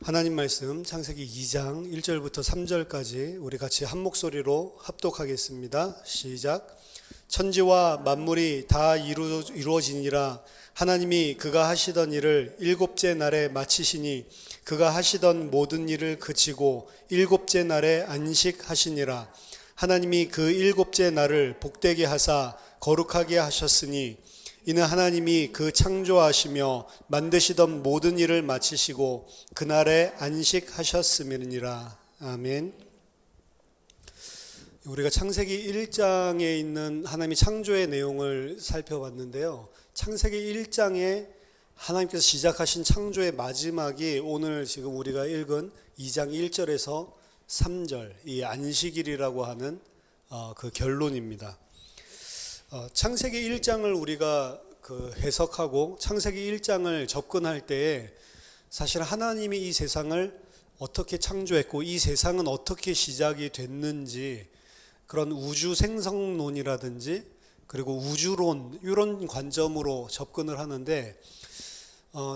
하나님 말씀 창세기 2장 1절부터 3절까지 우리 같이 한 목소리로 합독하겠습니다. 시작. 천지와 만물이 다 이루어지니라. 하나님이 그가 하시던 일을 일곱째 날에 마치시니 그가 하시던 모든 일을 그치고 일곱째 날에 안식하시니라. 하나님이 그 일곱째 날을 복되게 하사 거룩하게 하셨으니 이는 하나님이 그 창조하시며 만드시던 모든 일을 마치시고 그날에 안식하셨음이니라. 아멘. 우리가 창세기 1장에 있는 하나님의 창조의 내용을 살펴봤는데요. 창세기 1장에 하나님께서 시작하신 창조의 마지막이 오늘 지금 우리가 읽은 2장 1절에서 3절, 이 안식일이라고 하는 그 결론입니다. 창세기 1장을 우리가 해석하고 창세기 1장을 접근할 때에 사실 하나님이 이 세상을 어떻게 창조했고 이 세상은 어떻게 시작이 됐는지 그런 우주 생성론이라든지 그리고 우주론 이런 관점으로 접근을 하는데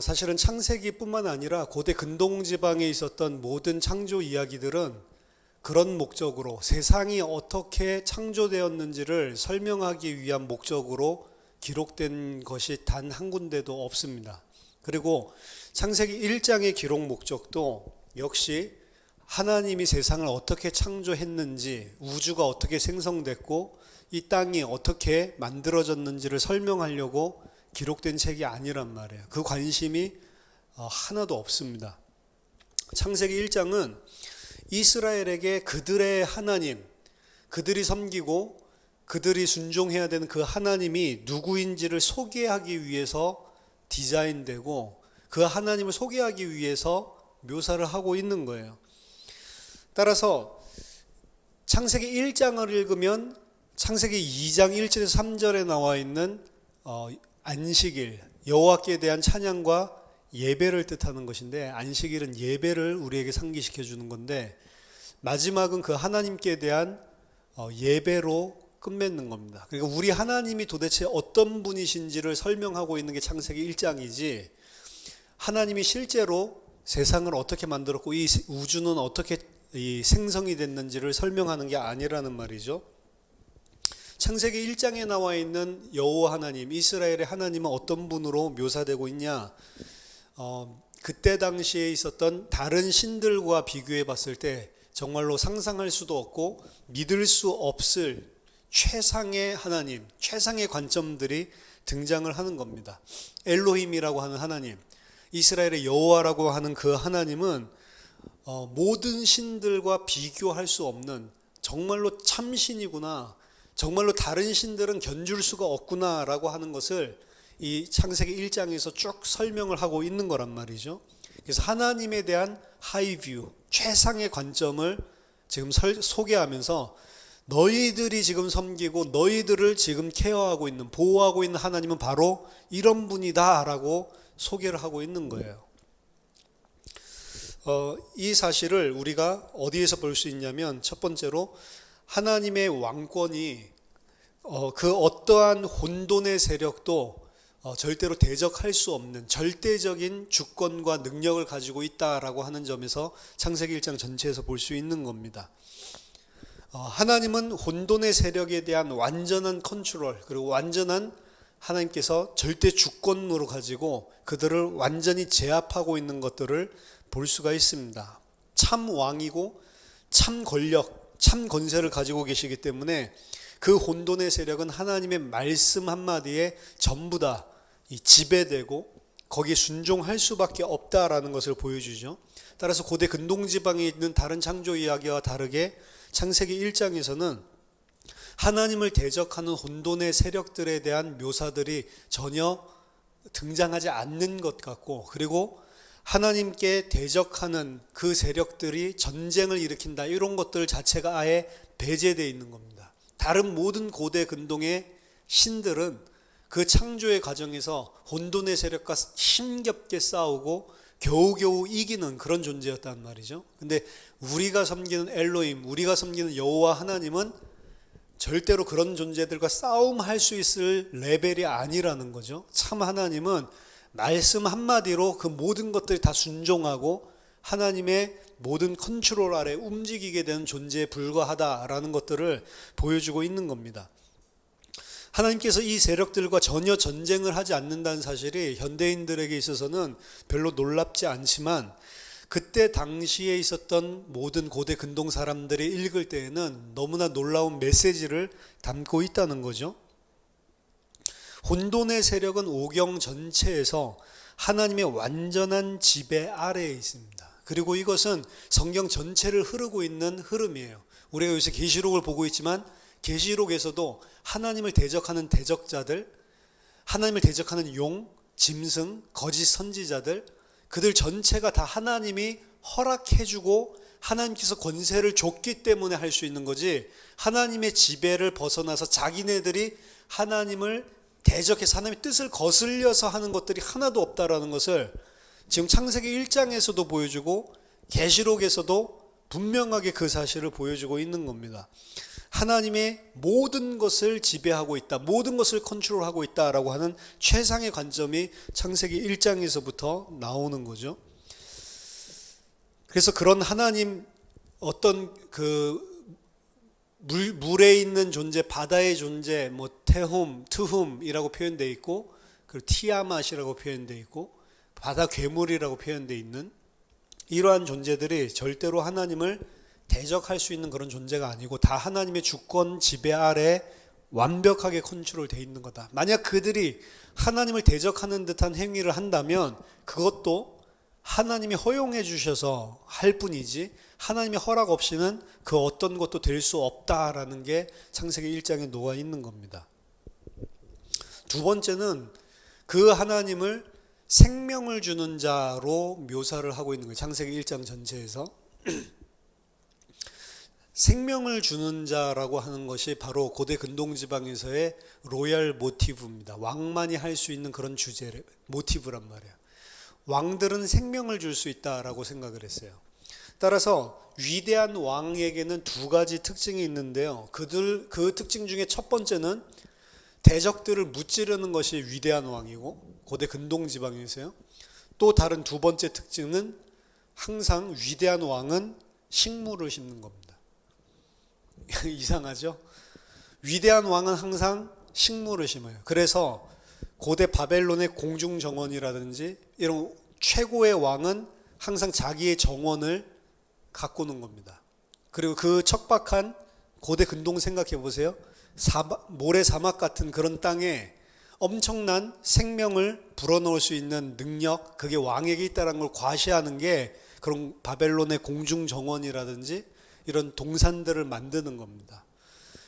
사실은 창세기뿐만 아니라 고대 근동지방에 있었던 모든 창조 이야기들은 그런 목적으로 세상이 어떻게 창조되었는지를 설명하기 위한 목적으로 기록된 것이 단 한 군데도 없습니다. 그리고 창세기 1장의 기록 목적도 역시 하나님이 세상을 어떻게 창조했는지, 우주가 어떻게 생성됐고 이 땅이 어떻게 만들어졌는지를 설명하려고 기록된 책이 아니란 말이에요. 그 관심이 하나도 없습니다. 창세기 1장은 이스라엘에게 그들의 하나님, 그들이 섬기고 그들이 순종해야 되는 그 하나님이 누구인지를 소개하기 위해서 디자인되고 그 하나님을 소개하기 위해서 묘사를 하고 있는 거예요. 따라서 창세기 1장을 읽으면 창세기 2장 1절에서 3절에 나와 있는 안식일, 여호와께 대한 찬양과 예배를 뜻하는 것인데, 안식일은 예배를 우리에게 상기시켜 주는 건데 마지막은 그 하나님께 대한 예배로 끝맺는 겁니다. 그러니까 우리 하나님이 도대체 어떤 분이신지를 설명하고 있는 게 창세기 1장이지 하나님이 실제로 세상을 어떻게 만들었고 이 우주는 어떻게 생성이 됐는지를 설명하는 게 아니라는 말이죠. 창세기 1장에 나와 있는 여호와 하나님, 이스라엘의 하나님은 어떤 분으로 묘사되고 있냐? 그때 당시에 있었던 다른 신들과 비교해 봤을 때 정말로 상상할 수도 없고 믿을 수 없을 최상의 하나님, 최상의 관점들이 등장을 하는 겁니다. 엘로힘이라고 하는 하나님, 이스라엘의 여호와라고 하는 그 하나님은 모든 신들과 비교할 수 없는 정말로 참신이구나, 정말로 다른 신들은 견줄 수가 없구나 라고 하는 것을 이 창세기 1장에서 쭉 설명을 하고 있는 거란 말이죠. 그래서 하나님에 대한 하이뷰, 최상의 관점을 지금 소개하면서 너희들이 지금 섬기고 너희들을 지금 케어하고 있는, 보호하고 있는 하나님은 바로 이런 분이다 라고 소개를 하고 있는 거예요. 이 사실을 우리가 어디에서 볼 수 있냐면 첫 번째로 하나님의 왕권이 그 어떠한 혼돈의 세력도 절대로 대적할 수 없는 절대적인 주권과 능력을 가지고 있다라고 하는 점에서 창세기 1장 전체에서 볼 수 있는 겁니다. 하나님은 혼돈의 세력에 대한 완전한 컨트롤, 그리고 완전한 하나님께서 절대 주권으로 가지고 그들을 완전히 제압하고 있는 것들을 볼 수가 있습니다. 참 왕이고 참 권력, 참 권세를 가지고 계시기 때문에 그 혼돈의 세력은 하나님의 말씀 한마디에 전부 다 지배되고 거기에 순종할 수밖에 없다라는 것을 보여주죠. 따라서 고대 근동지방에 있는 다른 창조 이야기와 다르게 창세기 1장에서는 하나님을 대적하는 혼돈의 세력들에 대한 묘사들이 전혀 등장하지 않는 것 같고, 그리고 하나님께 대적하는 그 세력들이 전쟁을 일으킨다 이런 것들 자체가 아예 배제되어 있는 겁니다. 다른 모든 고대 근동의 신들은 그 창조의 과정에서 혼돈의 세력과 힘겹게 싸우고 겨우겨우 이기는 그런 존재였단 말이죠. 근데 우리가 섬기는 엘로힘, 우리가 섬기는 여호와 하나님은 절대로 그런 존재들과 싸움할 수 있을 레벨이 아니라는 거죠. 참 하나님은 말씀 한마디로 그 모든 것들이 다 순종하고 하나님의 모든 컨트롤 아래 움직이게 되는 존재에 불과하다라는 것들을 보여주고 있는 겁니다. 하나님께서 이 세력들과 전혀 전쟁을 하지 않는다는 사실이 현대인들에게 있어서는 별로 놀랍지 않지만, 그때 당시에 있었던 모든 고대 근동 사람들이 읽을 때에는 너무나 놀라운 메시지를 담고 있다는 거죠. 혼돈의 세력은 오경 전체에서 하나님의 완전한 지배 아래에 있습니다. 그리고 이것은 성경 전체를 흐르고 있는 흐름이에요. 우리가 요새 계시록을 보고 있지만 계시록에서도 하나님을 대적하는 대적자들, 하나님을 대적하는 용, 짐승, 거짓 선지자들, 그들 전체가 다 하나님이 허락해주고 하나님께서 권세를 줬기 때문에 할 수 있는 거지, 하나님의 지배를 벗어나서 자기네들이 하나님을 대적해서 하나님의 뜻을 거슬려서 하는 것들이 하나도 없다라는 것을 지금 창세기 1장에서도 보여주고 계시록에서도 분명하게 그 사실을 보여주고 있는 겁니다. 하나님의 모든 것을 지배하고 있다, 모든 것을 컨트롤하고 있다라고 하는 최상의 관점이 창세기 1장에서부터 나오는 거죠. 그래서 그런 하나님, 어떤 물에 있는 존재, 바다의 존재, 테훔, 트훔이라고 표현되어 있고, 그리고 티아맛이라고 표현되어 있고, 바다 괴물이라고 표현되어 있는 이러한 존재들이 절대로 하나님을 대적할 수 있는 그런 존재가 아니고 다 하나님의 주권 지배 아래 완벽하게 컨트롤되어 있는 거다. 만약 그들이 하나님을 대적하는 듯한 행위를 한다면 그것도 하나님이 허용해 주셔서 할 뿐이지 하나님의 허락 없이는 그 어떤 것도 될 수 없다라는 게 창세기 1장에 녹아 있는 겁니다. 두 번째는 그 하나님을 생명을 주는 자로 묘사를 하고 있는 거예요. 창세기 1장 전체에서 생명을 주는 자라고 하는 것이 바로 고대 근동지방에서의 로얄 모티브입니다. 왕만이 할 수 있는 그런 주제, 모티브란 말이에요. 왕들은 생명을 줄 수 있다라고 생각을 했어요. 따라서 위대한 왕에게는 두 가지 특징이 있는데요. 그 특징 중에 첫 번째는 대적들을 무찌르는 것이 위대한 왕이고, 고대 근동지방에서요. 또 다른 두 번째 특징은 항상 위대한 왕은 식물을 심는 겁니다. 이상하죠? 위대한 왕은 항상 식물을 심어요. 그래서 고대 바벨론의 공중정원이라든지 이런 최고의 왕은 항상 자기의 정원을 가꾸는 겁니다. 그리고 그 척박한 고대 근동 생각해 보세요. 모래 사막 같은 그런 땅에 엄청난 생명을 불어넣을 수 있는 능력, 그게 왕에게 있다는 걸 과시하는 게 그런 바벨론의 공중정원이라든지 이런 동산들을 만드는 겁니다.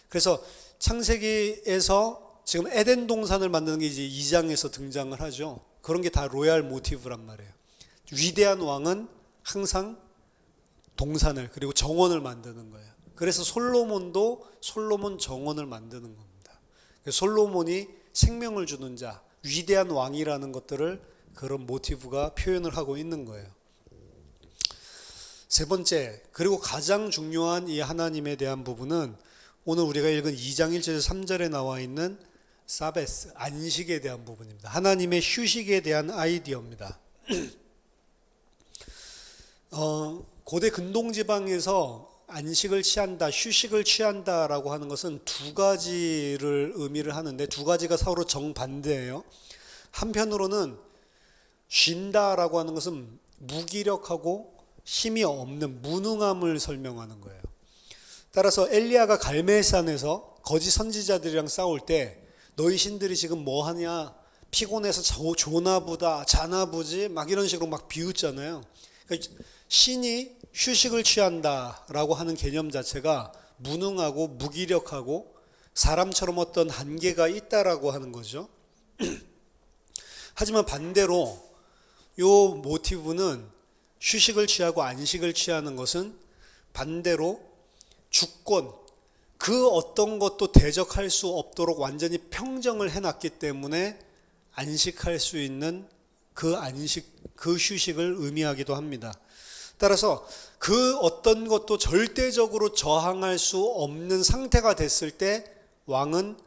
그래서 창세기에서 지금 에덴 동산을 만드는 게 이제 2장에서 등장을 하죠. 그런 게 다 로얄 모티브란 말이에요. 위대한 왕은 항상 동산을, 그리고 정원을 만드는 거예요. 그래서 솔로몬도 솔로몬 정원을 만드는 겁니다. 솔로몬이 생명을 주는 자, 위대한 왕이라는 것들을 그런 모티브가 표현을 하고 있는 거예요. 세 번째, 그리고 가장 중요한 이 하나님에 대한 부분은 오늘 우리가 읽은 2장 1절에서 3절에 나와 있는 사베스, 안식에 대한 부분입니다. 하나님의 휴식에 대한 아이디어입니다. 고대 근동지방에서 안식을 취한다, 휴식을 취한다라고 하는 것은 두 가지를 의미를 하는데 두 가지가 서로 정반대예요. 한편으로는 쉰다라고 하는 것은 무기력하고 힘이 없는 무능함을 설명하는 거예요. 따라서 엘리야가 갈멜산에서 거짓 선지자들이랑 싸울 때 너희 신들이 지금 뭐 하냐, 피곤해서 조나보다 자나보지 막 이런 식으로 막 비웃잖아요. 그러니까 신이 휴식을 취한다라고 하는 개념 자체가 무능하고 무기력하고 사람처럼 어떤 한계가 있다라고 하는 거죠. 하지만 반대로 요 모티브는 휴식을 취하고 안식을 취하는 것은 반대로 주권, 그 어떤 것도 대적할 수 없도록 완전히 평정을 해놨기 때문에 안식할 수 있는 그 안식, 그 휴식을 의미하기도 합니다. 따라서 그 어떤 것도 절대적으로 저항할 수 없는 상태가 됐을 때 왕은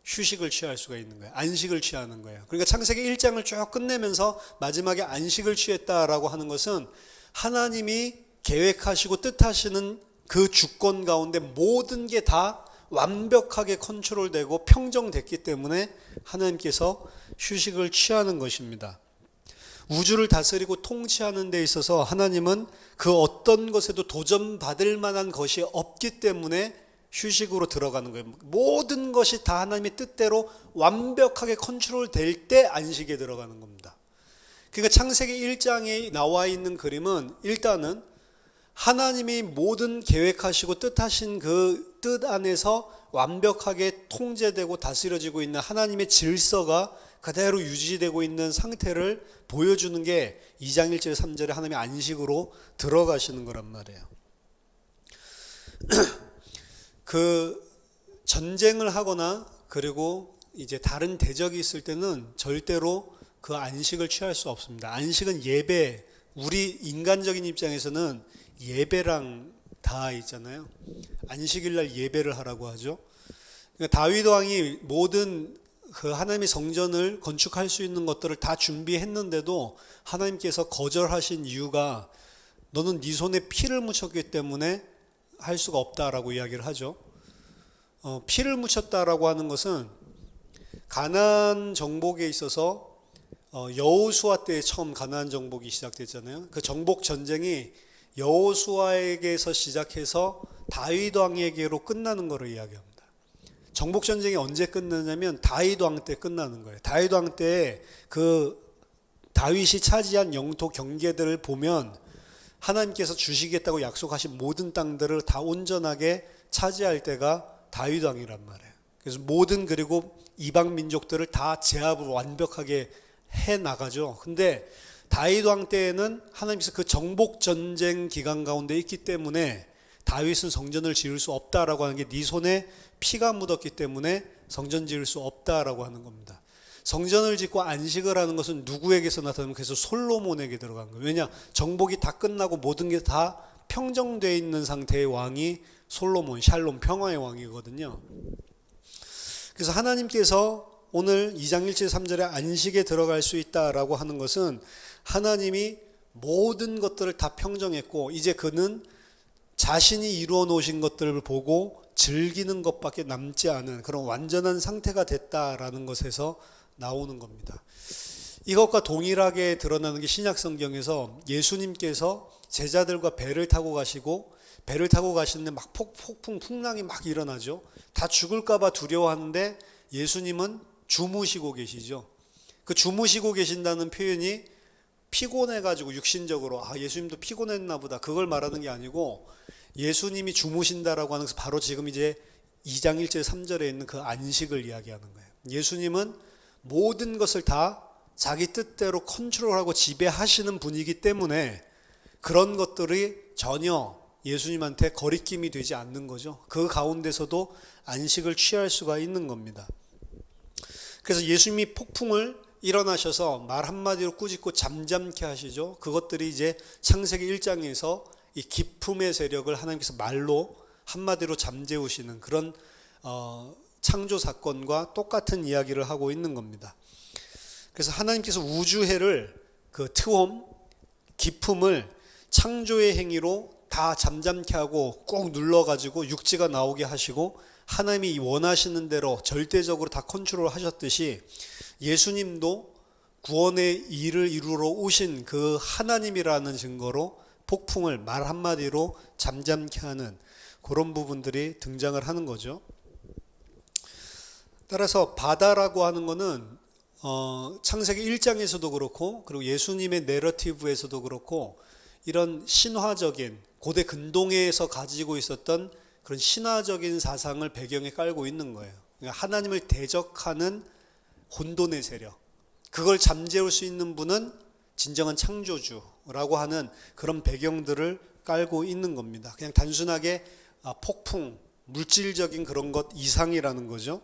휴식을 취할 수가 있는 거예요. 안식을 취하는 거예요. 그러니까 창세기 1장을 쭉 끝내면서 마지막에 안식을 취했다라고 하는 것은 하나님이 계획하시고 뜻하시는 그 주권 가운데 모든 게 다 완벽하게 컨트롤되고 평정됐기 때문에 하나님께서 휴식을 취하는 것입니다. 우주를 다스리고 통치하는 데 있어서 하나님은 그 어떤 것에도 도전받을 만한 것이 없기 때문에 휴식으로 들어가는 거예요. 모든 것이 다 하나님의 뜻대로 완벽하게 컨트롤될 때 안식에 들어가는 겁니다. 그러니까 창세기 1장에 나와 있는 그림은 일단은 하나님이 모든 계획하시고 뜻하신 그 뜻 안에서 완벽하게 통제되고 다스려지고 있는 하나님의 질서가 그대로 유지되고 있는 상태를 보여주는 게 2장 1절 3절에 하나님의 안식으로 들어가시는 거란 말이에요. 그 전쟁을 하거나 그리고 이제 다른 대적이 있을 때는 절대로 그 안식을 취할 수 없습니다. 안식은 예배, 우리 인간적인 입장에서는 예배랑 다 있잖아요. 안식일 날 예배를 하라고 하죠. 그러니까 다윗 왕이 모든 그 하나님의 성전을 건축할 수 있는 것들을 다 준비했는데도 하나님께서 거절하신 이유가 너는 네 손에 피를 묻혔기 때문에 할 수가 없다라고 이야기를 하죠. 피를 묻혔다라고 하는 것은 가나안 정복에 있어서 여호수아 때 처음 가나안 정복이 시작됐잖아요. 그 정복 전쟁이 여호수아에게서 시작해서 다윗 왕에게로 끝나는 것을 이야기합니다. 정복 전쟁이 언제 끝나냐면 다윗 왕 때 끝나는 거예요. 다윗 왕 때 그 다윗이 차지한 영토 경계들을 보면 하나님께서 주시겠다고 약속하신 모든 땅들을 다 온전하게 차지할 때가 다윗 왕이란 말이에요. 그래서 모든 그리고 이방 민족들을 다 제압을 완벽하게 해 나가죠. 근데 다윗 왕 때에는 하나님께서 그 정복 전쟁 기간 가운데 있기 때문에 다윗은 성전을 지을 수 없다라고 하는 게 네 손에 피가 묻었기 때문에 성전 지을 수 없다라고 하는 겁니다. 성전을 짓고 안식을 하는 것은 누구에게서 나타나면 그래서 솔로몬에게 들어간 거예요. 왜냐? 정복이 다 끝나고 모든 게 다 평정되어 있는 상태의 왕이 솔로몬, 샬롬, 평화의 왕이거든요. 그래서 하나님께서 오늘 2장 1절 3절에 안식에 들어갈 수 있다라고 하는 것은 하나님이 모든 것들을 다 평정했고 이제 그는 자신이 이루어 놓으신 것들을 보고 즐기는 것밖에 남지 않은 그런 완전한 상태가 됐다라는 것에서 나오는 겁니다. 이것과 동일하게 드러나는 게 신약 성경에서 예수님께서 제자들과 배를 타고 가시고 배를 타고 가시는데 막 폭풍 풍랑이 막 일어나죠. 다 죽을까 봐 두려워하는데 예수님은 주무시고 계시죠. 그 주무시고 계신다는 표현이 피곤해가지고 육신적으로 예수님도 피곤했나 보다 그걸 말하는 게 아니고 예수님이 주무신다라고 하는 것은 바로 지금 이제 2장 1절 3절에 있는 그 안식을 이야기하는 거예요. 예수님은 모든 것을 다 자기 뜻대로 컨트롤하고 지배하시는 분이기 때문에 그런 것들이 전혀 예수님한테 거리낌이 되지 않는 거죠. 그 가운데서도 안식을 취할 수가 있는 겁니다. 그래서 예수님이 폭풍을 일어나셔서 말 한마디로 꾸짖고 잠잠케 하시죠. 그것들이 이제 창세기 1장에서 이 기품의 세력을 하나님께서 말로 한마디로 잠재우시는 그런 창조 사건과 똑같은 이야기를 하고 있는 겁니다. 그래서 하나님께서 우주해를 그 트홈, 기품을 창조의 행위로 다 잠잠케 하고 꼭 눌러가지고 육지가 나오게 하시고 하나님이 원하시는 대로 절대적으로 다 컨트롤 하셨듯이 예수님도 구원의 일을 이루러 오신 그 하나님이라는 증거로 폭풍을 말 한마디로 잠잠케 하는 그런 부분들이 등장을 하는 거죠. 따라서 바다라고 하는 거는 창세기 1장에서도 그렇고 그리고 예수님의 내러티브에서도 그렇고 이런 신화적인 고대 근동에서 가지고 있었던 그런 신화적인 사상을 배경에 깔고 있는 거예요. 그러니까 하나님을 대적하는 혼돈의 세력, 그걸 잠재울 수 있는 분은 진정한 창조주라고 하는 그런 배경들을 깔고 있는 겁니다. 그냥 단순하게 폭풍, 물질적인 그런 것 이상이라는 거죠.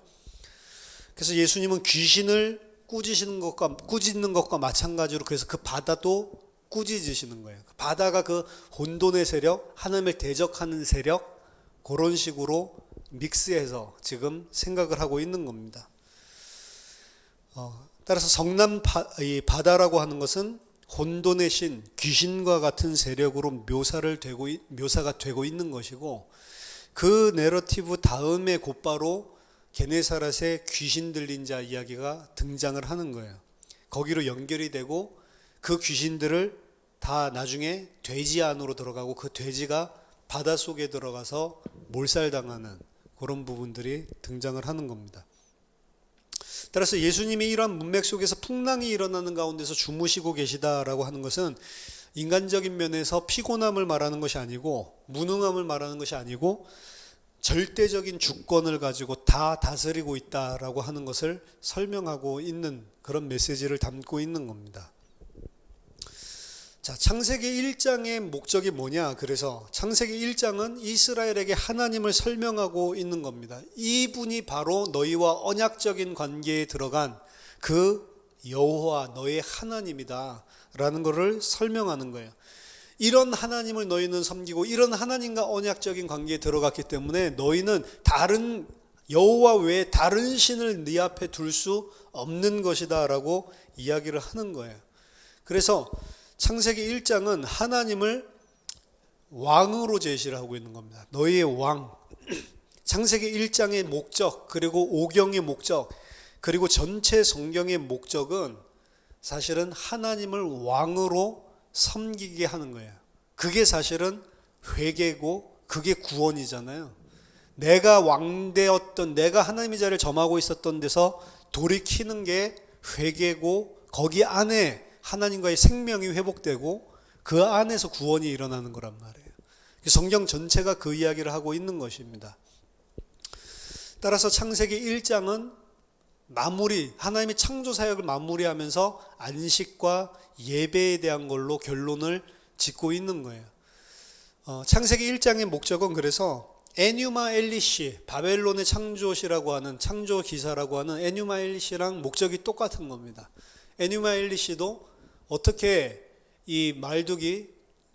그래서 예수님은 귀신을 꾸짖는 것과 마찬가지로 그래서 그 바다도 꾸짖으시는 거예요. 바다가 그 혼돈의 세력, 하나님을 대적하는 세력, 그런 식으로 믹스해서 지금 생각을 하고 있는 겁니다. 따라서 성난 바다라고 하는 것은 혼돈의 신, 귀신과 같은 세력으로 묘사가 되고 있는 것이고, 그 내러티브 다음에 곧바로 게네사렛의 귀신 들린 자 이야기가 등장을 하는 거예요. 거기로 연결이 되고 그 귀신들을 다 나중에 돼지 안으로 들어가고 그 돼지가 바닷속에 들어가서 몰살당하는 그런 부분들이 등장을 하는 겁니다. 따라서 예수님이 이러한 문맥 속에서 풍랑이 일어나는 가운데서 주무시고 계시다라고 하는 것은 인간적인 면에서 피곤함을 말하는 것이 아니고, 무능함을 말하는 것이 아니고, 절대적인 주권을 가지고 다 다스리고 있다라고 하는 것을 설명하고 있는 그런 메시지를 담고 있는 겁니다. 자, 창세기 1장의 목적이 뭐냐? 그래서 창세기 1장은 이스라엘에게 하나님을 설명하고 있는 겁니다. 이분이 바로 너희와 언약적인 관계에 들어간 그 여호와 너의 하나님이다 라는 것을 설명하는 거예요. 이런 하나님을 너희는 섬기고 이런 하나님과 언약적인 관계에 들어갔기 때문에 너희는 다른 여호와 외에 다른 신을 네 앞에 둘 수 없는 것이다 라고 이야기를 하는 거예요. 그래서 창세기 1장은 하나님을 왕으로 제시를 하고 있는 겁니다. 너희의 왕. 창세기 1장의 목적, 그리고 오경의 목적, 그리고 전체 성경의 목적은 사실은 하나님을 왕으로 섬기게 하는 거예요. 그게 사실은 회개고 그게 구원이잖아요. 내가 왕되었던, 내가 하나님의 자리를 점하고 있었던 데서 돌이키는 게 회개고, 거기 안에 하나님과의 생명이 회복되고 그 안에서 구원이 일어나는 거란 말이에요. 성경 전체가 그 이야기를 하고 있는 것입니다. 따라서 창세기 1장은 하나님의 창조 사역을 마무리하면서 안식과 예배에 대한 걸로 결론을 짓고 있는 거예요. 창세기 1장의 목적은 그래서 에뉴마 엘리시, 바벨론의 창조시라고 하는, 창조 기사라고 하는 에뉴마 엘리시랑 목적이 똑같은 겁니다. 에뉴마 엘리시도 어떻게 이 말뚝이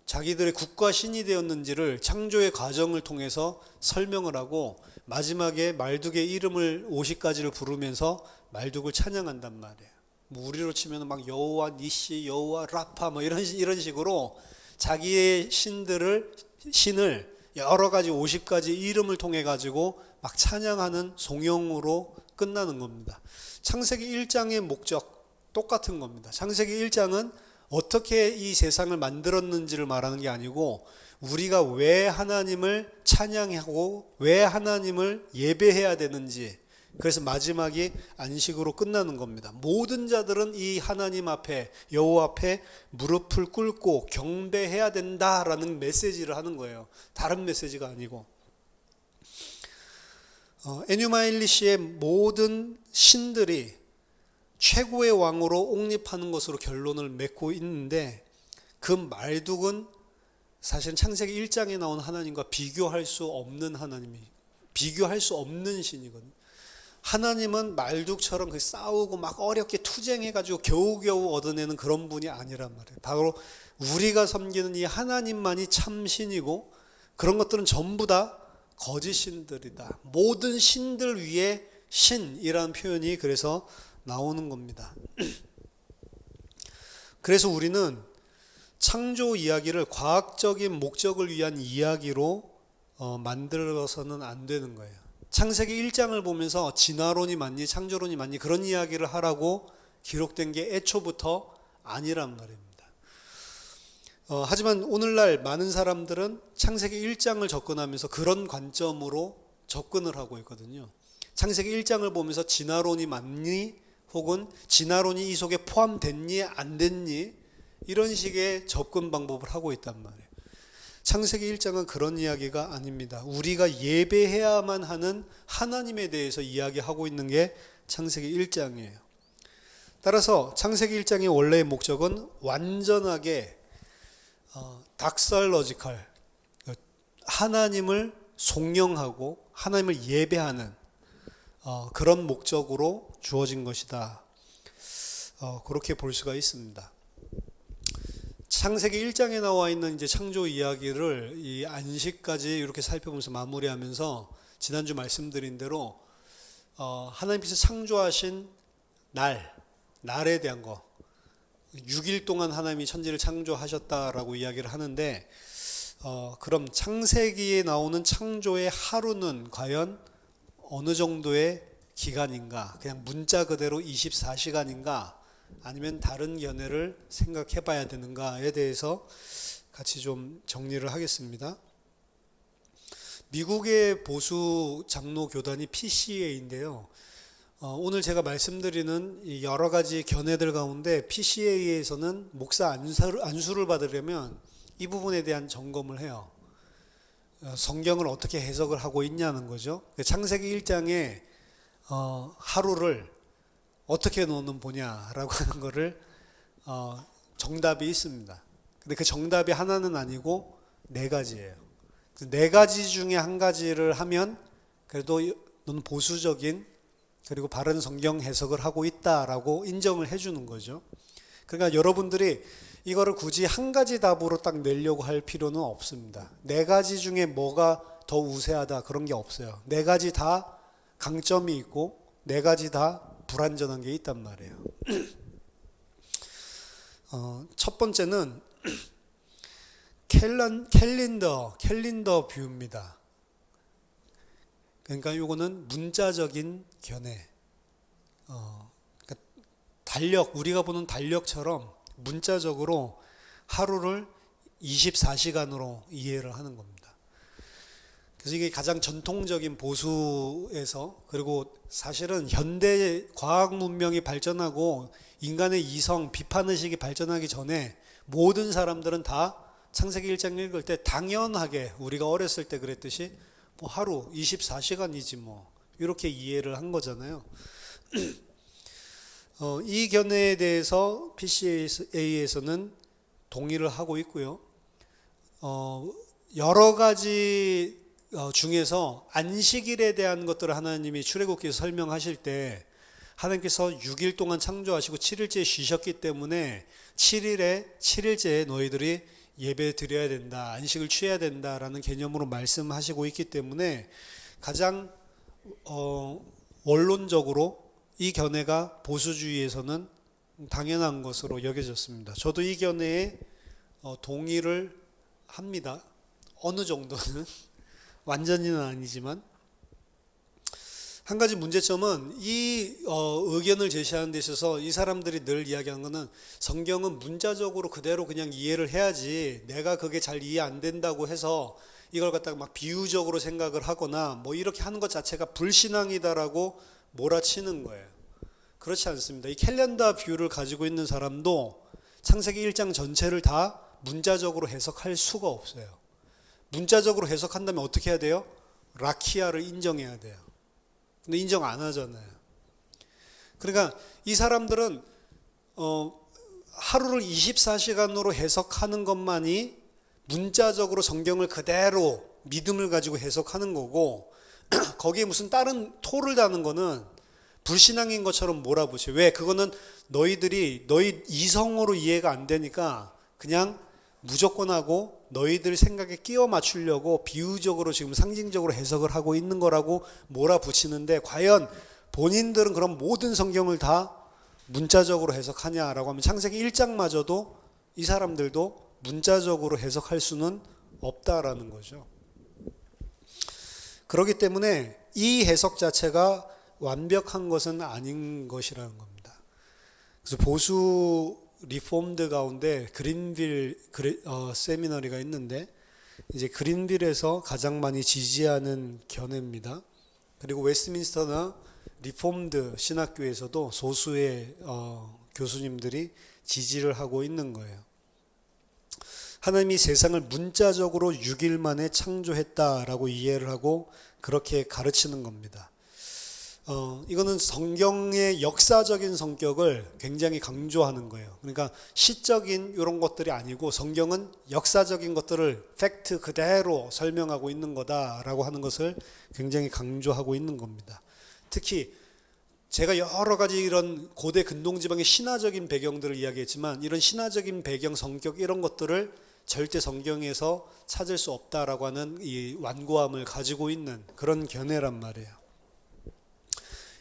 자기들의 국가 신이 되었는지를 창조의 과정을 통해서 설명을 하고, 마지막에 말뚝의 이름을 50가지를 부르면서 말뚝을 찬양한단 말이에요. 뭐 우리로 치면 막 여호와 니시, 여호와 라파 뭐 이런 식으로 자기의 신을 여러 가지 50가지 이름을 통해 가지고 막 찬양하는 송영으로 끝나는 겁니다. 창세기 1장의 목적 똑같은 겁니다. 창세기 1장은 어떻게 이 세상을 만들었는지를 말하는 게 아니고, 우리가 왜 하나님을 찬양하고 왜 하나님을 예배해야 되는지, 그래서 마지막이 안식으로 끝나는 겁니다. 모든 자들은 이 하나님 앞에, 여호와 앞에 무릎을 꿇고 경배해야 된다라는 메시지를 하는 거예요. 다른 메시지가 아니고. 에뉴마 엘리시의 모든 신들이 최고의 왕으로 옹립하는 것으로 결론을 맺고 있는데, 그 말뚝은 사실은 창세기 1장에 나온 하나님과 비교할 수 없는 비교할 수 없는 신이거든요. 하나님은 말뚝처럼 싸우고 막 어렵게 투쟁해가지고 겨우겨우 얻어내는 그런 분이 아니란 말이에요. 바로 우리가 섬기는 이 하나님만이 참 신이고, 그런 것들은 전부 다 거짓 신들이다. 모든 신들 위에 신이라는 표현이 그래서 나오는 겁니다. 그래서 우리는 창조 이야기를 과학적인 목적을 위한 이야기로 만들어서는 안 되는 거예요. 창세기 1장을 보면서 진화론이 맞니 창조론이 맞니 그런 이야기를 하라고 기록된 게 애초부터 아니란 말입니다. 하지만 오늘날 많은 사람들은 창세기 1장을 접근하면서 그런 관점으로 접근을 하고 있거든요. 창세기 1장을 보면서 진화론이 맞니, 혹은 진화론이 이 속에 포함됐니 안 됐니, 이런 식의 접근 방법을 하고 있단 말이에요. 창세기 1장은 그런 이야기가 아닙니다. 우리가 예배해야만 하는 하나님에 대해서 이야기하고 있는 게 창세기 1장이에요. 따라서 창세기 1장의 원래의 목적은 완전하게 닥살러지컬, 하나님을 송영하고 하나님을 예배하는 그런 목적으로 주어진 것이다. 그렇게 볼 수가 있습니다. 창세기 1장에 나와 있는 이제 창조 이야기를 이 안식까지 이렇게 살펴보면서 마무리하면서, 지난주 말씀드린 대로 하나님께서 창조하신 날에 대한 거, 6일 동안 하나님이 천지를 창조하셨다라고 이야기를 하는데 그럼 창세기에 나오는 창조의 하루는 과연 어느 정도의 기간인가? 그냥 문자 그대로 24시간인가? 아니면 다른 견해를 생각해 봐야 되는가에 대해서 같이 좀 정리를 하겠습니다. 미국의 보수 장로 교단이 PCA인데요. 오늘 제가 말씀드리는 여러 가지 견해들 가운데 PCA에서는 목사 안수를 받으려면 이 부분에 대한 점검을 해요. 성경을 어떻게 해석을 하고 있냐는 거죠. 창세기 1장에 하루를 어떻게 너는 보냐라고 하는 거를 정답이 있습니다. 근데 그 정답이 하나는 아니고 네 가지예요. 네 가지 중에 한 가지를 하면 그래도 너는 보수적인 그리고 바른 성경 해석을 하고 있다라고 인정을 해주는 거죠. 그러니까 여러분들이 이거를 굳이 한 가지 답으로 딱 내려고 할 필요는 없습니다. 네 가지 중에 뭐가 더 우세하다 그런 게 없어요. 네 가지 다 강점이 있고 네 가지 다 불완전한 게 있단 말이에요. 첫 번째는 캘린더 뷰입니다. 그러니까 이거는 문자적인 견해. 그러니까 달력, 우리가 보는 달력처럼 문자적으로 하루를 24시간으로 이해를 하는 겁니다. 그래서 이게 가장 전통적인 보수에서, 그리고 사실은 현대 과학 문명이 발전하고 인간의 이성, 비판의식이 발전하기 전에 모든 사람들은 다 창세기 1장 읽을 때 당연하게 우리가 어렸을 때 그랬듯이 뭐 하루 24시간이지 뭐 이렇게 이해를 한 거잖아요. 이 견해에 대해서 PCA에서는 동의를 하고 있고요. 여러 가지 중에서 안식일에 대한 것들을 하나님이 출애굽기에서 설명하실 때 하나님께서 6일 동안 창조하시고 7일째 쉬셨기 때문에 7일째에 너희들이 예배 드려야 된다, 안식을 취해야 된다라는 개념으로 말씀하시고 있기 때문에 가장 원론적으로 이 견해가 보수주의에서는 당연한 것으로 여겨졌습니다. 저도 이 견해에 동의를 합니다. 어느 정도는 완전히는 아니지만. 한 가지 문제점은 이 의견을 제시하는 데 있어서 이 사람들이 늘 이야기하는 것은 성경은 문자적으로 그대로 그냥 이해를 해야지, 내가 그게 잘 이해 안 된다고 해서 이걸 갖다가 막 비유적으로 생각을 하거나 뭐 이렇게 하는 것 자체가 불신앙이다라고 몰아치는 거예요. 그렇지 않습니다. 이 캘린더 뷰를 가지고 있는 사람도 창세기 1장 전체를 다 문자적으로 해석할 수가 없어요. 문자적으로 해석한다면 어떻게 해야 돼요? 라키아를 인정해야 돼요. 근데 인정 안 하잖아요. 그러니까 이 사람들은 하루를 24시간으로 해석하는 것만이 문자적으로 성경을 그대로 믿음을 가지고 해석하는 거고, 거기에 무슨 다른 토를 다는 거는 불신앙인 것처럼 몰아붙여요. 왜? 그거는 너희 이성으로 이해가 안 되니까 그냥 무조건 하고 너희들 생각에 끼워 맞추려고 비유적으로 지금 상징적으로 해석을 하고 있는 거라고 몰아붙이는데, 과연 본인들은 그럼 모든 성경을 다 문자적으로 해석하냐라고 하면 창세기 1장마저도 이 사람들도 문자적으로 해석할 수는 없다라는 거죠. 그렇기 때문에 이 해석 자체가 완벽한 것은 아닌 것이라는 겁니다. 그래서 보수 리폼드 가운데 그린빌 세미너리가 있는데, 이제 그린빌에서 가장 많이 지지하는 견해입니다. 그리고 웨스트민스터나 리폼드 신학교에서도 소수의 교수님들이 지지를 하고 있는 거예요. 하나님이 세상을 문자적으로 6일 만에 창조했다라고 이해를 하고 그렇게 가르치는 겁니다. 이거는 성경의 역사적인 성격을 굉장히 강조하는 거예요. 그러니까 시적인 이런 것들이 아니고 성경은 역사적인 것들을 팩트 그대로 설명하고 있는 거다라고 하는 것을 굉장히 강조하고 있는 겁니다. 특히 제가 여러 가지 이런 고대 근동지방의 신화적인 배경들을 이야기했지만, 이런 신화적인 배경, 성격 이런 것들을 절대 성경에서 찾을 수 없다라고 하는 이 완고함을 가지고 있는 그런 견해란 말이에요.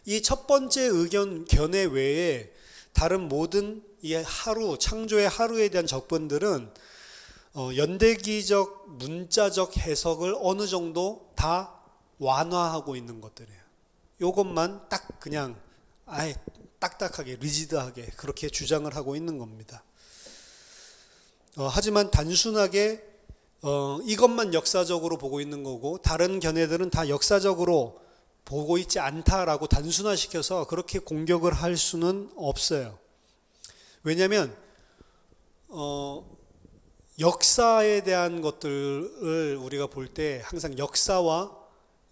이 첫 번째 의견 견해 외에 다른 모든 이 하루, 창조의 하루에 대한 적분들은 연대기적 문자적 해석을 어느 정도 다 완화하고 있는 것들이에요. 요것만 딱 그냥 아예 딱딱하게 리지드하게 그렇게 주장을 하고 있는 겁니다. 하지만 단순하게 이것만 역사적으로 보고 있는 거고 다른 견해들은 다 역사적으로 보고 있지 않다라고 단순화시켜서 그렇게 공격을 할 수는 없어요. 왜냐하면 역사에 대한 것들을 우리가 볼 때 항상 역사와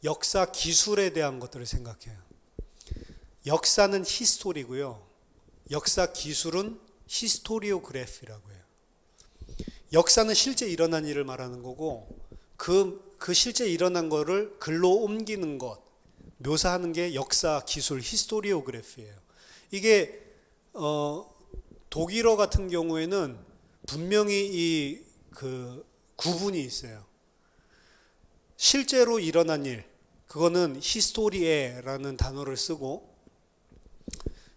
역사 기술에 대한 것들을 생각해요. 역사는 히스토리고요. 역사 기술은 히스토리오그래피라고 해요. 역사는 실제 일어난 일을 말하는 거고 그 실제 일어난 거를 글로 옮기는 것, 묘사하는 게 역사 기술 히스토리오그래피예요. 이게 독일어 같은 경우에는 분명히 그 구분이 있어요. 실제로 일어난 일, 그거는 히스토리에라는 단어를 쓰고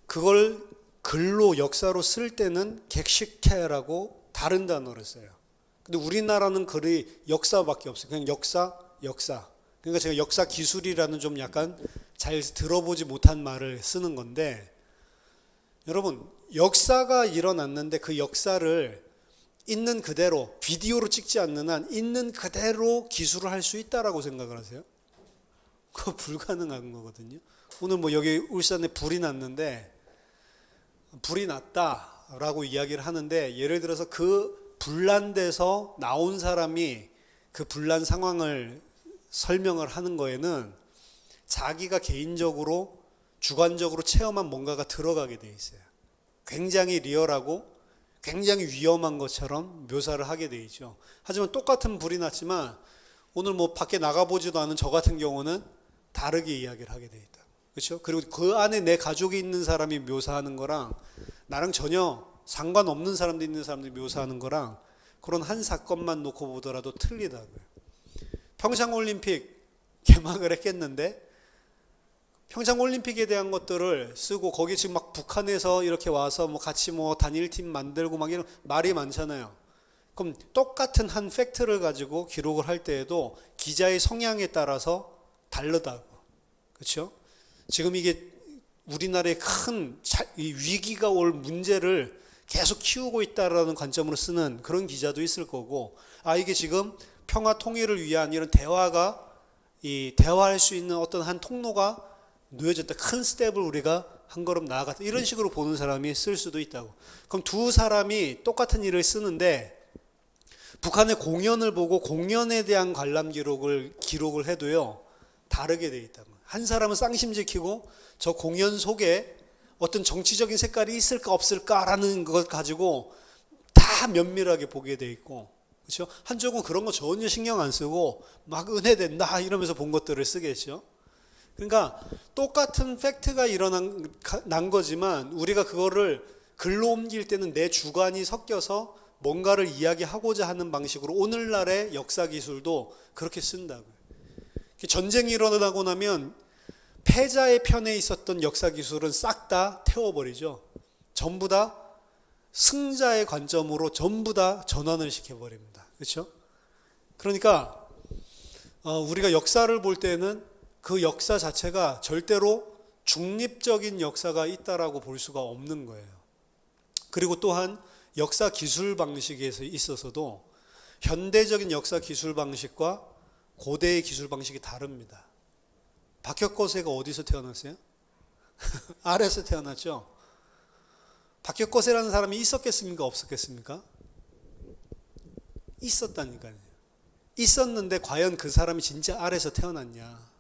그걸 글로 역사로 쓸 때는 객시케라고 다른 단어를 써요. 근데 우리나라는 글이 역사밖에 없어요. 그냥 역사. 그러니까 제가 역사 기술이라는 좀 약간 잘 들어보지 못한 말을 쓰는 건데 여러분 역사가 일어났는데 그 역사를 있는 그대로 비디오로 찍지 않는 한 있는 그대로 기술을 할 수 있다라고 생각을 하세요? 그거 불가능한 거거든요. 오늘 뭐 여기 울산에 불이 났는데 불이 났다라고 이야기를 하는데 예를 들어서 그 불난 데서 나온 사람이 그 불난 상황을 설명을 하는 거에는 자기가 개인적으로 주관적으로 체험한 뭔가가 들어가게 돼 있어요. 굉장히 리얼하고 굉장히 위험한 것처럼 묘사를 하게 돼 있죠. 하지만 똑같은 불이 났지만 오늘 뭐 밖에 나가보지도 않은 저 같은 경우는 다르게 이야기를 하게 돼 있다. 그렇죠? 그리고 그 안에 내 가족이 있는 사람이 묘사하는 거랑 나랑 전혀 상관없는 사람도 있는 사람들이 묘사하는 거랑 그런 한 사건만 놓고 보더라도 틀리다고요. 평창올림픽 개막을 했겠는데 평창올림픽에 대한 것들을 쓰고 거기 지금 막 북한에서 이렇게 와서 뭐 같이 뭐 단일팀 만들고 막 이런 말이 많잖아요. 그럼 똑같은 한 팩트를 가지고 기록을 할 때에도 기자의 성향에 따라서 다르다고. 그렇죠? 지금 이게 우리나라의 큰 위기가 올 문제를 계속 키우고 있다라는 관점으로 쓰는 그런 기자도 있을 거고 이게 지금 평화 통일을 위한 이런 대화할 수 있는 어떤 한 통로가 놓여졌다. 큰 스텝을 우리가 한 걸음 나아갔다. 이런 식으로 보는 사람이 쓸 수도 있다고. 그럼 두 사람이 똑같은 일을 쓰는데 북한의 공연을 보고 공연에 대한 관람 기록을 해도요. 다르게 돼 있다고. 한 사람은 쌍심 지키고 저 공연 속에 어떤 정치적인 색깔이 있을까 없을까라는 것 가지고 다 면밀하게 보게 돼 있고 그렇죠? 한쪽은 그런 거 전혀 신경 안 쓰고 막 은혜된다 이러면서 본 것들을 쓰겠죠. 그러니까 똑같은 팩트가 일어난 거지만 우리가 그거를 글로 옮길 때는 내 주관이 섞여서 뭔가를 이야기하고자 하는 방식으로 오늘날의 역사 기술도 그렇게 쓴다고요. 전쟁이 일어나고 나면 패자의 편에 있었던 역사 기술은 싹 다 태워버리죠. 전부 다 승자의 관점으로 전부 다 전환을 시켜버립니다. 그렇죠? 그러니까 우리가 역사를 볼 때는 그 역사 자체가 절대로 중립적인 역사가 있다라고 볼 수가 없는 거예요. 그리고 또한 역사 기술 방식에 있어서도 현대적인 역사 기술 방식과 고대의 기술 방식이 다릅니다. 박혁거세가 어디서 태어났어요? 아래에서 태어났죠. 박혁거세라는 사람이 있었겠습니까? 없었겠습니까? 있었다니까요. 있었는데 과연 그 사람이 진짜 아래에서 태어났냐?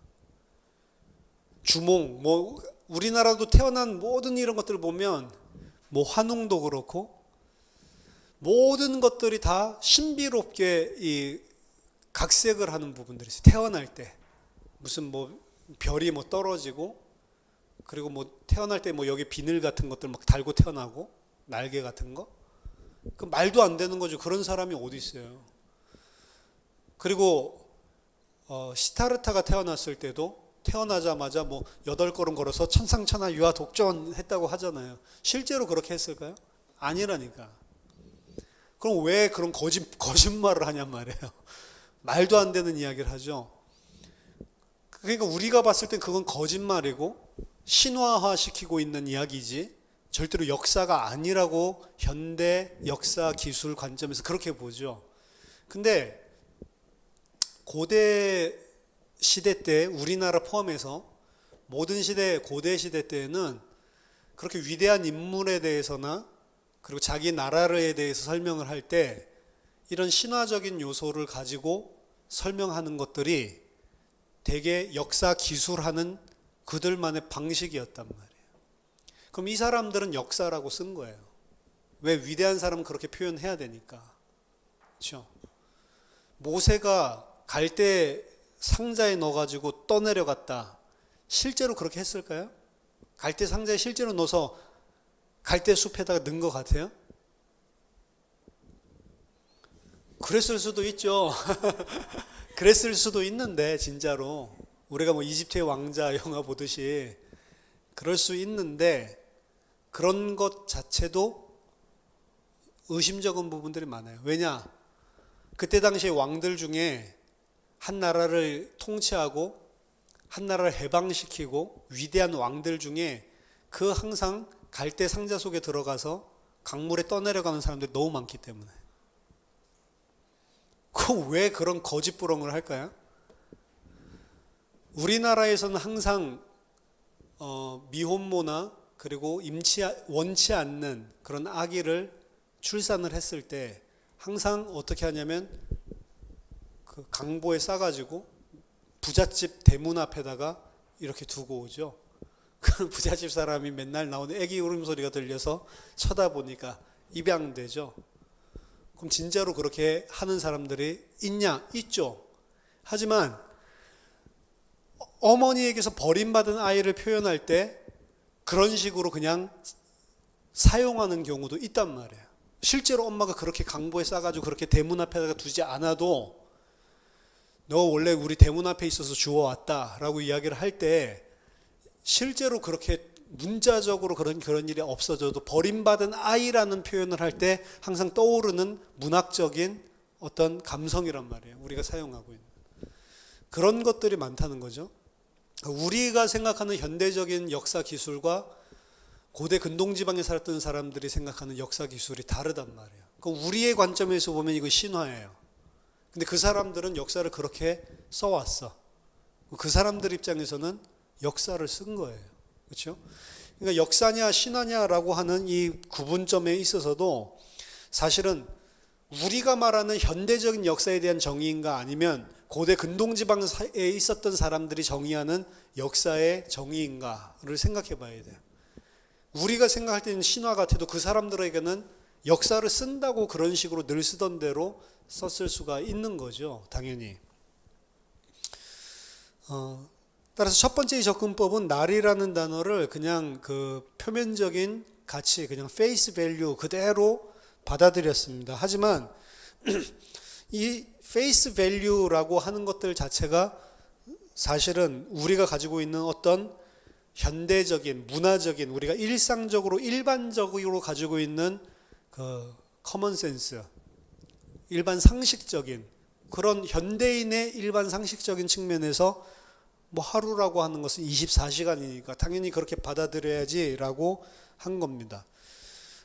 주몽, 뭐 우리나라도 태어난 모든 이런 것들을 보면 뭐 환웅도 그렇고 모든 것들이 다 신비롭게 이 각색을 하는 부분들이 있어요. 태어날 때 무슨 뭐 별이 뭐 떨어지고 그리고 뭐 태어날 때 뭐 여기 비늘 같은 것들 막 달고 태어나고 날개 같은 거 그 말도 안 되는 거죠. 그런 사람이 어디 있어요. 그리고 시타르타가 태어났을 때도 태어나자마자 뭐 8걸음 걸어서 천상천하 유아 독존 했다고 하잖아요. 실제로 그렇게 했을까요? 아니라니까. 그럼 왜 그런 거짓말을 하냔 말이에요. 말도 안 되는 이야기를 하죠. 그러니까 우리가 봤을 땐 그건 거짓말이고 신화화시키고 있는 이야기지 절대로 역사가 아니라고 현대 역사 기술 관점에서 그렇게 보죠. 근데 고대 시대 때 우리나라 포함해서 모든 시대, 고대 시대 때에는 그렇게 위대한 인물에 대해서나 그리고 자기 나라에 대해서 설명을 할 때 이런 신화적인 요소를 가지고 설명하는 것들이 되게 역사 기술하는 그들만의 방식이었단 말이에요. 그럼 이 사람들은 역사라고 쓴 거예요. 왜? 위대한 사람은 그렇게 표현해야 되니까. 그렇죠? 모세가 갈대 상자에 넣어가지고 떠내려갔다. 실제로 그렇게 했을까요? 갈대 상자에 실제로 넣어서 갈대 숲에다가 넣은 것 같아요? 그랬을 수도 있죠. 그랬을 수도 있는데 진짜로 우리가 뭐 이집트의 왕자 영화 보듯이 그럴 수 있는데 그런 것 자체도 의심적인 부분들이 많아요. 왜냐? 그때 당시에 왕들 중에 한 나라를 통치하고 한 나라를 해방시키고 위대한 왕들 중에 그 항상 갈대 상자 속에 들어가서 강물에 떠내려가는 사람들이 너무 많기 때문에. 왜 그런 거짓부렁을 할까요? 우리나라에서는 항상 미혼모나 그리고 원치 않는 그런 아기를 출산을 했을 때 항상 어떻게 하냐면 그 강보에 싸가지고 부잣집 대문 앞에다가 이렇게 두고 오죠. 그 부잣집 사람이 맨날 나오는 애기 울음소리가 들려서 쳐다보니까 입양되죠. 그럼 진짜로 그렇게 하는 사람들이 있냐? 있죠. 하지만 어머니에게서 버림받은 아이를 표현할 때 그런 식으로 그냥 사용하는 경우도 있단 말이에요. 실제로 엄마가 그렇게 강보에 싸가지고 그렇게 대문 앞에다가 두지 않아도 너 원래 우리 대문 앞에 있어서 주워왔다 라고 이야기를 할 때 실제로 그렇게 문자적으로 그런 일이 없어져도 버림받은 아이라는 표현을 할 때 항상 떠오르는 문학적인 어떤 감성이란 말이에요. 우리가 사용하고 있는. 그런 것들이 많다는 거죠. 우리가 생각하는 현대적인 역사 기술과 고대 근동지방에 살았던 사람들이 생각하는 역사 기술이 다르단 말이에요. 우리의 관점에서 보면 이거 신화예요. 근데 그 사람들은 역사를 그렇게 써왔어. 그 사람들 입장에서는 역사를 쓴 거예요. 그렇죠? 그러니까 역사냐 신화냐라고 하는 이 구분점에 있어서도 사실은 우리가 말하는 현대적인 역사에 대한 정의인가 아니면 고대 근동지방에 있었던 사람들이 정의하는 역사의 정의인가를 생각해 봐야 돼요. 우리가 생각할 때는 신화 같아도 그 사람들에게는 역사를 쓴다고 그런 식으로 늘 쓰던 대로 썼을 수가 있는 거죠. 당연히. 따라서 첫 번째 접근법은 날이라는 단어를 그냥 그 표면적인 가치, 그냥 페이스 밸류 그대로 받아들였습니다. 하지만 이 페이스 밸류라고 하는 것들 자체가 사실은 우리가 가지고 있는 어떤 현대적인, 문화적인, 우리가 일상적으로, 일반적으로 가지고 있는 그 커먼 센스, 일반 상식적인 그런 현대인의 일반 상식적인 측면에서 뭐 하루라고 하는 것은 24시간이니까 당연히 그렇게 받아들여야지라고 한 겁니다.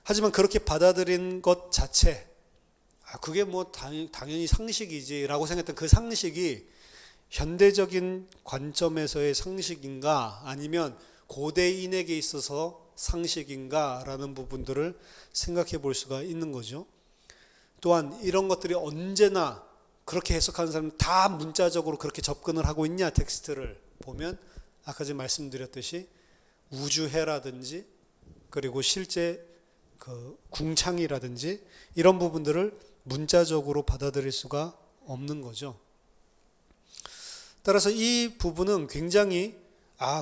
하지만 그렇게 받아들인 것 자체, 그게 뭐 당연히 상식이지라고 생각했던 그 상식이 현대적인 관점에서의 상식인가 아니면 고대인에게 있어서 상식인가라는 부분들을 생각해 볼 수가 있는 거죠. 또한 이런 것들이 언제나 그렇게 해석하는 사람은 다 문자적으로 그렇게 접근을 하고 있냐 텍스트를 보면 아까 전에 말씀드렸듯이 우주해라든지 그리고 실제 그 궁창이라든지 이런 부분들을 문자적으로 받아들일 수가 없는 거죠. 따라서 이 부분은 굉장히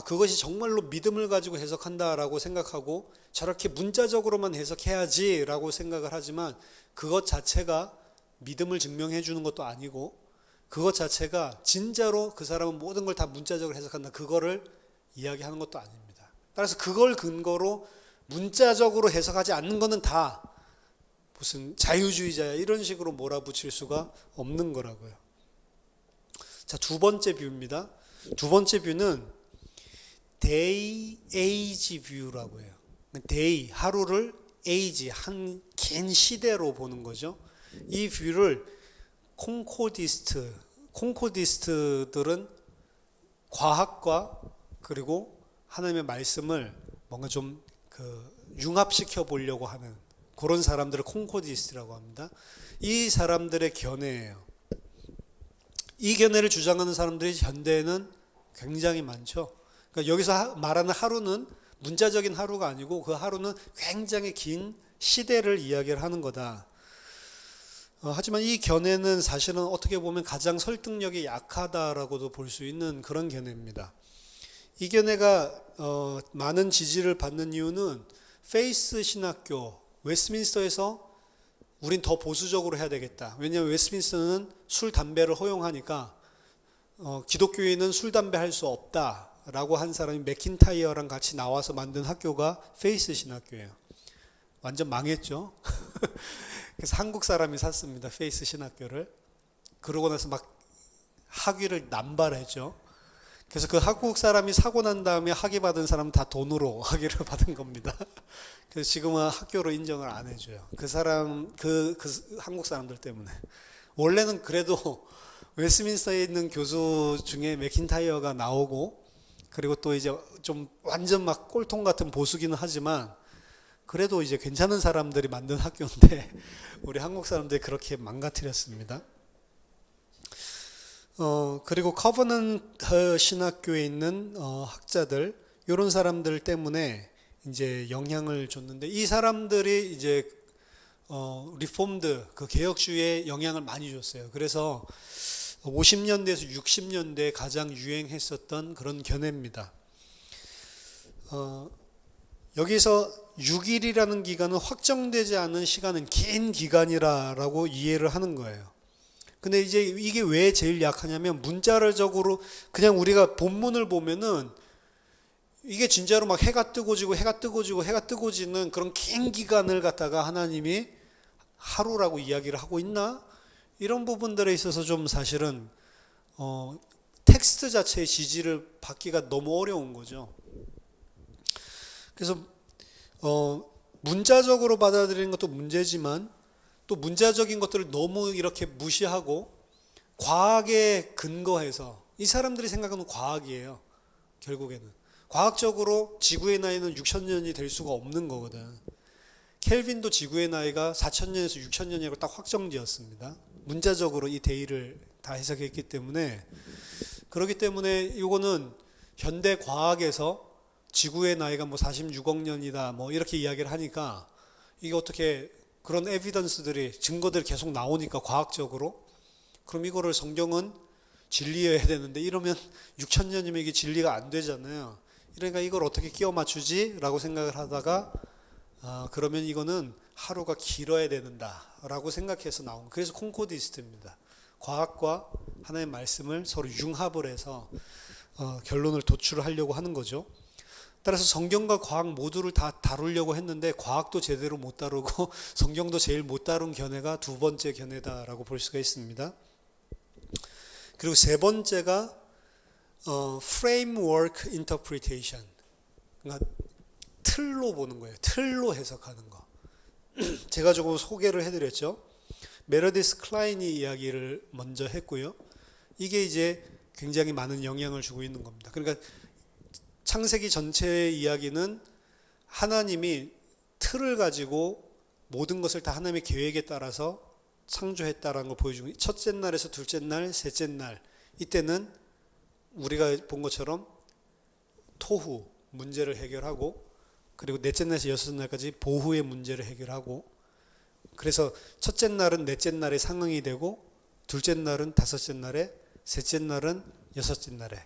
그것이 정말로 믿음을 가지고 해석한다라고 생각하고 저렇게 문자적으로만 해석해야지라고 생각을 하지만 그것 자체가 믿음을 증명해 주는 것도 아니고 그것 자체가 진짜로 그 사람은 모든 걸 다 문자적으로 해석한다. 그거를 이야기하는 것도 아닙니다. 따라서 그걸 근거로 문자적으로 해석하지 않는 것은 다 무슨 자유주의자야 이런 식으로 몰아붙일 수가 없는 거라고요. 자, 두 번째 뷰입니다. 두 번째 뷰는 day age view라고 해요. day, 하루를 age, 한 긴 시대로 보는 거죠. 이 뷰를 콩코디스트들은 과학과 그리고 하나님의 말씀을 뭔가 좀 융합시켜 보려고 하는 그런 사람들을 콩코디스트라고 합니다. 이 사람들의 견해예요. 이 견해를 주장하는 사람들이 현대에는 굉장히 많죠. 그러니까 여기서 말하는 하루는 문자적인 하루가 아니고 그 하루는 굉장히 긴 시대를 이야기를 하는 거다. 하지만 이 견해는 사실은 어떻게 보면 가장 설득력이 약하다라고도 볼 수 있는 그런 견해입니다. 이 견해가 많은 지지를 받는 이유는 페이스 신학교, 웨스트민스터에서 우린 더 보수적으로 해야 되겠다. 왜냐하면 웨스트민스터는 술, 담배를 허용하니까 기독교인은 술, 담배 할 수 없다라고 한 사람이 맥킨타이어랑 같이 나와서 만든 학교가 페이스 신학교예요. 완전 망했죠. 그래서 한국 사람이 샀습니다. 페이스 신학교를. 그러고 나서 막 학위를 남발했죠. 그래서 그 한국 사람이 사고 난 다음에 학위 받은 사람은 다 돈으로 학위를 받은 겁니다. 그래서 지금은 학교로 인정을 안 해줘요. 그 사람, 그 한국 사람들 때문에. 원래는 그래도 웨스트민스터에 있는 교수 중에 맥킨타이어가 나오고, 그리고 또 이제 좀 완전 막 꼴통 같은 보수기는 하지만, 그래도 이제 괜찮은 사람들이 만든 학교인데, 우리 한국 사람들이 그렇게 망가뜨렸습니다. 그리고 커버넌트 신학교에 있는 학자들, 이런 사람들 때문에 이제 영향을 줬는데, 이 사람들이 이제 리폼드, 그 개혁주의에 영향을 많이 줬어요. 그래서 50년대에서 60년대에 가장 유행했었던 그런 견해입니다. 여기서 6일이라는 기간은 확정되지 않은 시간은 긴 기간이라고 이해를 하는 거예요. 근데 이제 이게 왜 제일 약하냐면 문자적으로 그냥 우리가 본문을 보면은 이게 진짜로 막 해가 뜨고 지는 그런 긴 기간을 갖다가 하나님이 하루라고 이야기를 하고 있나? 이런 부분들에 있어서 좀 사실은 텍스트 자체의 지지를 받기가 너무 어려운 거죠. 그래서 문자적으로 받아들이는 것도 문제지만 또 문자적인 것들을 너무 이렇게 무시하고 과학에 근거해서, 이 사람들이 생각하는 과학이에요. 결국에는 과학적으로 지구의 나이는 6,000년이 될 수가 없는 거거든. 켈빈도 지구의 나이가 4,000년에서 6,000년이라고 딱 확정지었습니다. 문자적으로 이 데이를 다 해석했기 때문에. 그렇기 때문에 이거는 현대 과학에서 지구의 나이가 뭐 46억 년이다 뭐 이렇게 이야기를 하니까, 이게 어떻게 그런 에비던스들이, 증거들이 계속 나오니까 과학적으로, 그럼 이거를 성경은 진리여야 되는데 이러면 6,000년이면 이게 진리가 안 되잖아요. 그러니까 이걸 어떻게 끼워 맞추지? 라고 생각을 하다가 그러면 이거는 하루가 길어야 된다 라고 생각해서 나온, 그래서 콩코디스트입니다. 과학과 하나님의 말씀을 서로 융합을 해서 결론을 도출하려고 하는 거죠. 따라서 성경과 과학 모두를 다 다루려고 했는데 과학도 제대로 못 다루고 성경도 제일 못 다룬 견해가 두 번째 견해다라고 볼 수가 있습니다. 그리고 세 번째가 framework interpretation, 그러니까 틀로 보는 거예요. 틀로 해석하는 거. 제가 조금 소개를 해드렸죠. 메러디스 클라인이 이야기를 먼저 했고요. 이게 이제 굉장히 많은 영향을 주고 있는 겁니다. 그러니까 창세기 전체의 이야기는 하나님이 틀을 가지고 모든 것을 다 하나님의 계획에 따라서 창조했다라는 걸 보여주고, 첫째 날에서 둘째 날, 셋째 날, 이때는 우리가 본 것처럼 토후, 문제를 해결하고, 그리고 넷째 날에서 여섯째 날까지 보후의 문제를 해결하고, 그래서 첫째 날은 넷째 날에 상응이 되고, 둘째 날은 다섯째 날에, 셋째 날은 여섯째 날에.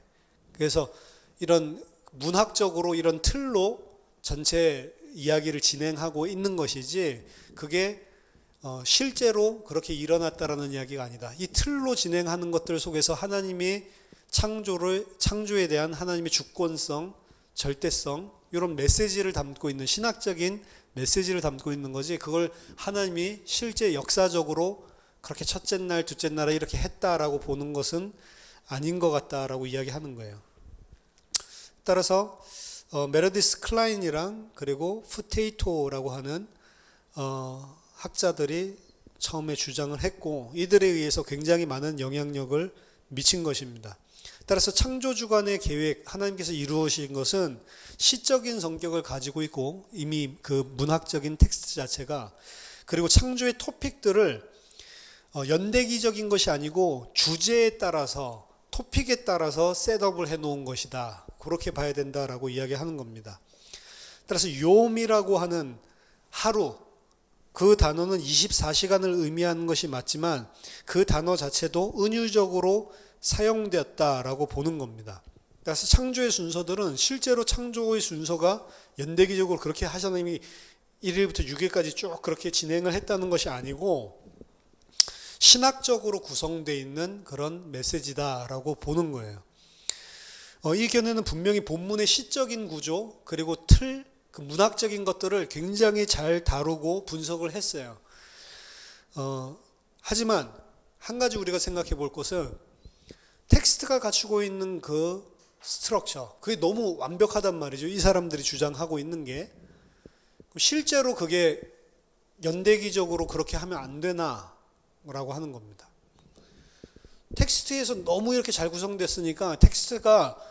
그래서 이런 문학적으로 이런 틀로 전체 이야기를 진행하고 있는 것이지, 그게 실제로 그렇게 일어났다라는 이야기가 아니다. 이 틀로 진행하는 것들 속에서 하나님이 창조에 대한 하나님의 주권성, 절대성, 이런 메시지를 담고 있는 신학적인 메시지를 담고 있는 거지, 그걸 하나님이 실제 역사적으로 그렇게 첫째 날, 둘째 날에 이렇게 했다라고 보는 것은 아닌 것 같다라고 이야기하는 거예요. 따라서 메르디스 클라인이랑 그리고 푸테이토라고 하는 학자들이 처음에 주장을 했고, 이들에 의해서 굉장히 많은 영향력을 미친 것입니다. 따라서 창조주간의 계획, 하나님께서 이루어진 것은 시적인 성격을 가지고 있고, 이미 그 문학적인 텍스트 자체가, 그리고 창조의 토픽들을 연대기적인 것이 아니고 주제에 따라서, 토픽에 따라서 셋업을 해놓은 것이다, 그렇게 봐야 된다라고 이야기하는 겁니다. 따라서 요미라고 하는 하루, 그 단어는 24시간을 의미하는 것이 맞지만 그 단어 자체도 은유적으로 사용되었다라고 보는 겁니다. 그래서 창조의 순서들은 실제로 창조의 순서가 연대기적으로 그렇게 하나님이 1일부터 6일까지 쭉 그렇게 진행을 했다는 것이 아니고 신학적으로 구성되어 있는 그런 메시지다라고 보는 거예요. 이 견해는 분명히 본문의 시적인 구조 그리고 틀, 그 문학적인 것들을 굉장히 잘 다루고 분석을 했어요. 하지만 한 가지 우리가 생각해 볼 것은 텍스트가 갖추고 있는 그 스트럭처, 그게 너무 완벽하단 말이죠. 이 사람들이 주장하고 있는 게. 실제로 그게 연대기적으로 그렇게 하면 안 되나 라고 하는 겁니다. 텍스트에서 너무 이렇게 잘 구성됐으니까 텍스트가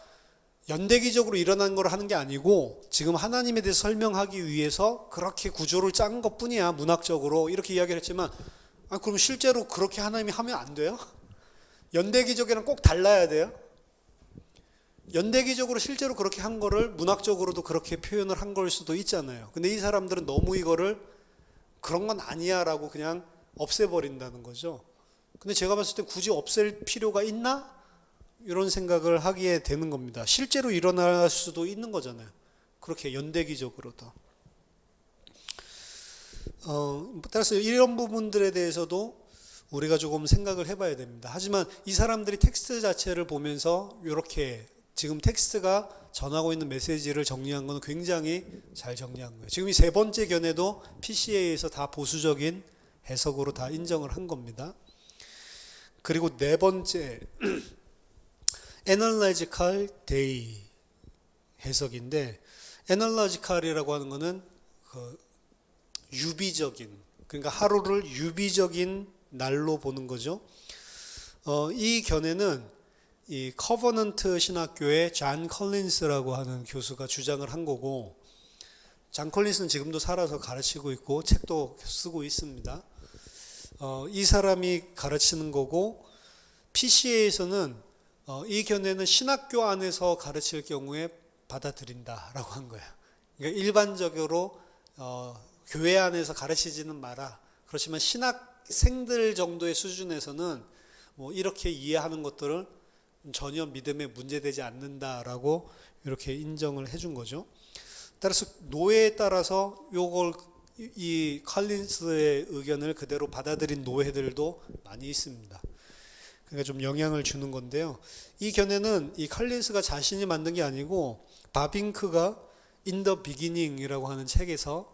연대기적으로 일어난 걸 하는 게 아니고 지금 하나님에 대해서 설명하기 위해서 그렇게 구조를 짠 것뿐이야, 문학적으로. 이렇게 이야기를 했지만, 그럼 실제로 그렇게 하나님이 하면 안 돼요? 연대기적이랑 꼭 달라야 돼요? 연대기적으로 실제로 그렇게 한 거를 문학적으로도 그렇게 표현을 한 걸 수도 있잖아요. 근데 이 사람들은 너무 이거를 그런 건 아니야 라고 그냥 없애버린다는 거죠. 근데 제가 봤을 때 굳이 없앨 필요가 있나? 이런 생각을 하게 되는 겁니다. 실제로 일어날 수도 있는 거잖아요. 그렇게 연대기적으로도. 따라서 이런 부분들에 대해서도 우리가 조금 생각을 해봐야 됩니다. 하지만 이 사람들이 텍스트 자체를 보면서 이렇게 지금 텍스트가 전하고 있는 메시지를 정리한 건 굉장히 잘 정리한 거예요. 지금 이 세 번째 견해도 PCA에서 다 보수적인 해석으로 다 인정을 한 겁니다. 그리고 네 번째 Analytical Day 해석인데, Analytical이라고 하는 것은 유비적인, 그러니까 하루를 유비적인 날로 보는 거죠. 이 견해는 이 커버넌트 신학교의 잔 컬린스라고 하는 교수가 주장을 한 거고, 잔 컬린스는 지금도 살아서 가르치고 있고 책도 쓰고 있습니다. 이 사람이 가르치는 거고, PCA에서는 이 견해는 신학교 안에서 가르칠 경우에 받아들인다라고 한 거예요. 그러니까 일반적으로 교회 안에서 가르치지는 마라. 그렇지만 신학생들 정도의 수준에서는 뭐 이렇게 이해하는 것들은 전혀 믿음에 문제되지 않는다라고 이렇게 인정을 해준 거죠. 따라서 노예에 따라서 요걸 이 컬린스의 의견을 그대로 받아들인 노예들도 많이 있습니다. 그러니까 좀 영향을 주는 건데요. 이 견해는 이 컬린스가 자신이 만든 게 아니고 바빙크가 In the Beginning이라고 하는 책에서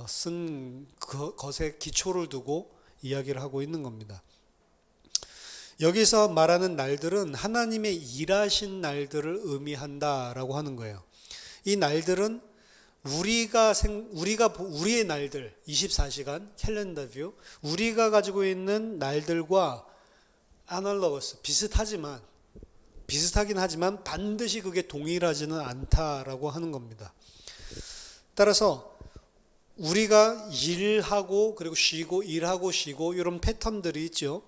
쓴 것에 기초를 두고 이야기를 하고 있는 겁니다. 여기서 말하는 날들은 하나님의 일하신 날들을 의미한다라고 하는 거예요. 이 날들은 우리의 날들, 24시간 캘린더 뷰, 우리가 가지고 있는 날들과 아날로거스, 비슷하긴 하지만 반드시 그게 동일하지는 않다라고 하는 겁니다. 따라서 우리가 일하고 그리고 쉬고, 일하고 쉬고 이런 패턴들이 있죠.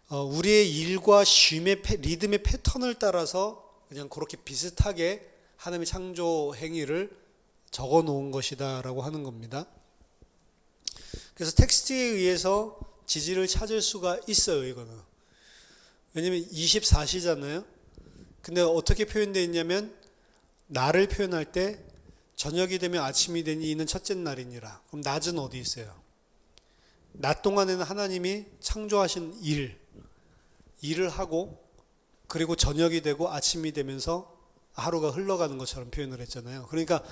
우리의 일과 쉼의 리듬의 패턴을 따라서 그냥 그렇게 비슷하게 하나님의 창조 행위를 적어 놓은 것이다 라고 하는 겁니다. 그래서 텍스트에 의해서 지지를 찾을 수가 있어요, 이거는. 왜냐면 24시잖아요. 근데 어떻게 표현되어 있냐면, 날을 표현할 때 저녁이 되면 아침이 되니 이는 첫째 날이니라. 그럼 낮은 어디 있어요? 낮 동안에는 하나님이 창조하신 일을 하고, 그리고 저녁이 되고 아침이 되면서 하루가 흘러가는 것처럼 표현을 했잖아요. 그러니까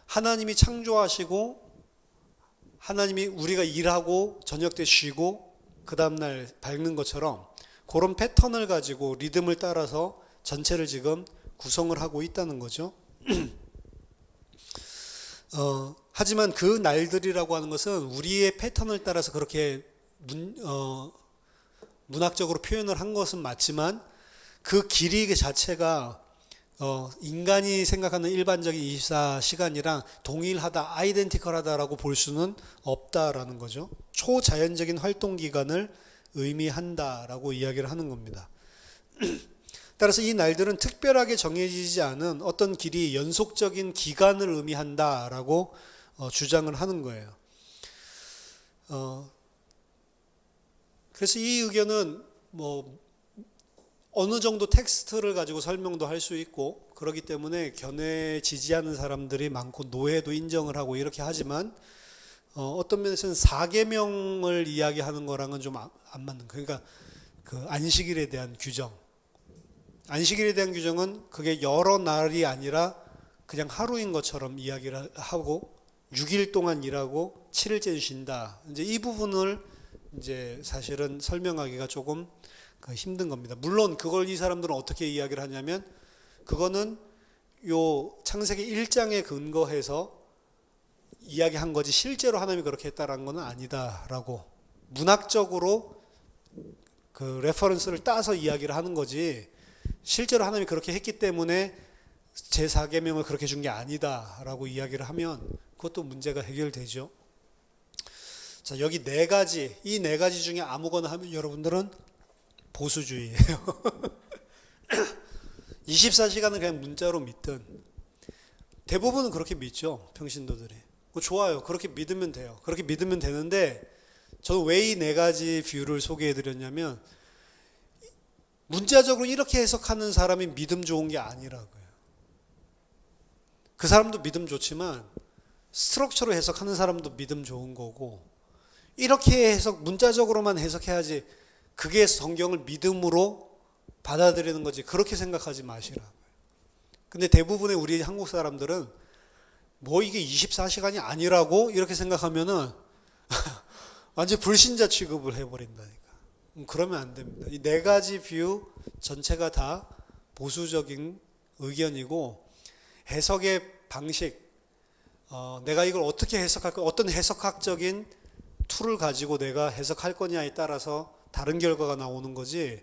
하나님이 창조하시고 하나님이 우리가 일하고 저녁 때 쉬고 그 다음날 밝는 것처럼 그런 패턴을 가지고 리듬을 따라서 전체를 지금 구성을 하고 있다는 거죠. 하지만 그 날들이라고 하는 것은 우리의 패턴을 따라서 그렇게 문학적으로 표현을 한 것은 맞지만 그 길이 자체가 인간이 생각하는 일반적인 24시간이랑 동일하다, 아이덴티컬하다라고 볼 수는 없다라는 거죠. 초자연적인 활동 기간을 의미한다라고 이야기를 하는 겁니다. 따라서 이 날들은 특별하게 정해지지 않은 어떤 길이 연속적인 기간을 의미한다라고 주장을 하는 거예요. 그래서 이 의견은 어느 정도 텍스트를 가지고 설명도 할 수 있고 그렇기 때문에 견해에 지지하는 사람들이 많고 노예도 인정을 하고 이렇게 하지만 어떤 면에서는 사계명을 이야기하는 거랑은 좀 안 맞는 거예요. 그러니까 그 안식일에 대한 규정. 안식일에 대한 규정은 그게 여러 날이 아니라 그냥 하루인 것처럼 이야기를 하고 6일 동안 일하고 7일째 쉰다. 이제 이 부분을 이제 사실은 설명하기가 조금 힘든 겁니다. 물론 그걸 이 사람들은 어떻게 이야기를 하냐면 그거는 요 창세기 1장에 근거해서 이야기한 거지 실제로 하나님이 그렇게 했다라는 건 아니다라고 문학적으로 그 레퍼런스를 따서 이야기를 하는 거지 실제로 하나님이 그렇게 했기 때문에 제4계명을 그렇게 준 게 아니다라고 이야기를 하면 그것도 문제가 해결되죠. 자, 여기 네 가지, 이 네 가지 중에 아무거나 하면 여러분들은 보수주의예요. 24시간을 그냥 문자로 믿든 대부분은 그렇게 믿죠. 평신도들이. 좋아요. 그렇게 믿으면 돼요. 그렇게 믿으면 되는데 저는 왜 이 네 가지 뷰를 소개해 드렸냐면 문자적으로 이렇게 해석하는 사람이 믿음 좋은 게 아니라고요. 그 사람도 믿음 좋지만 스트럭처로 해석하는 사람도 믿음 좋은 거고 이렇게 해석 문자적으로만 해석해야지 그게 성경을 믿음으로 받아들이는 거지 그렇게 생각하지 마시라고요. 근데 대부분의 우리 한국 사람들은 이게 24시간이 아니라고 이렇게 생각하면은 완전 불신자 취급을 해버린다니까. 그러면 안 됩니다. 이 네 가지 뷰 전체가 다 보수적인 의견이고 해석의 방식, 내가 이걸 어떻게 해석할 거, 어떤 해석학적인 툴을 가지고 내가 해석할 거냐에 따라서 다른 결과가 나오는 거지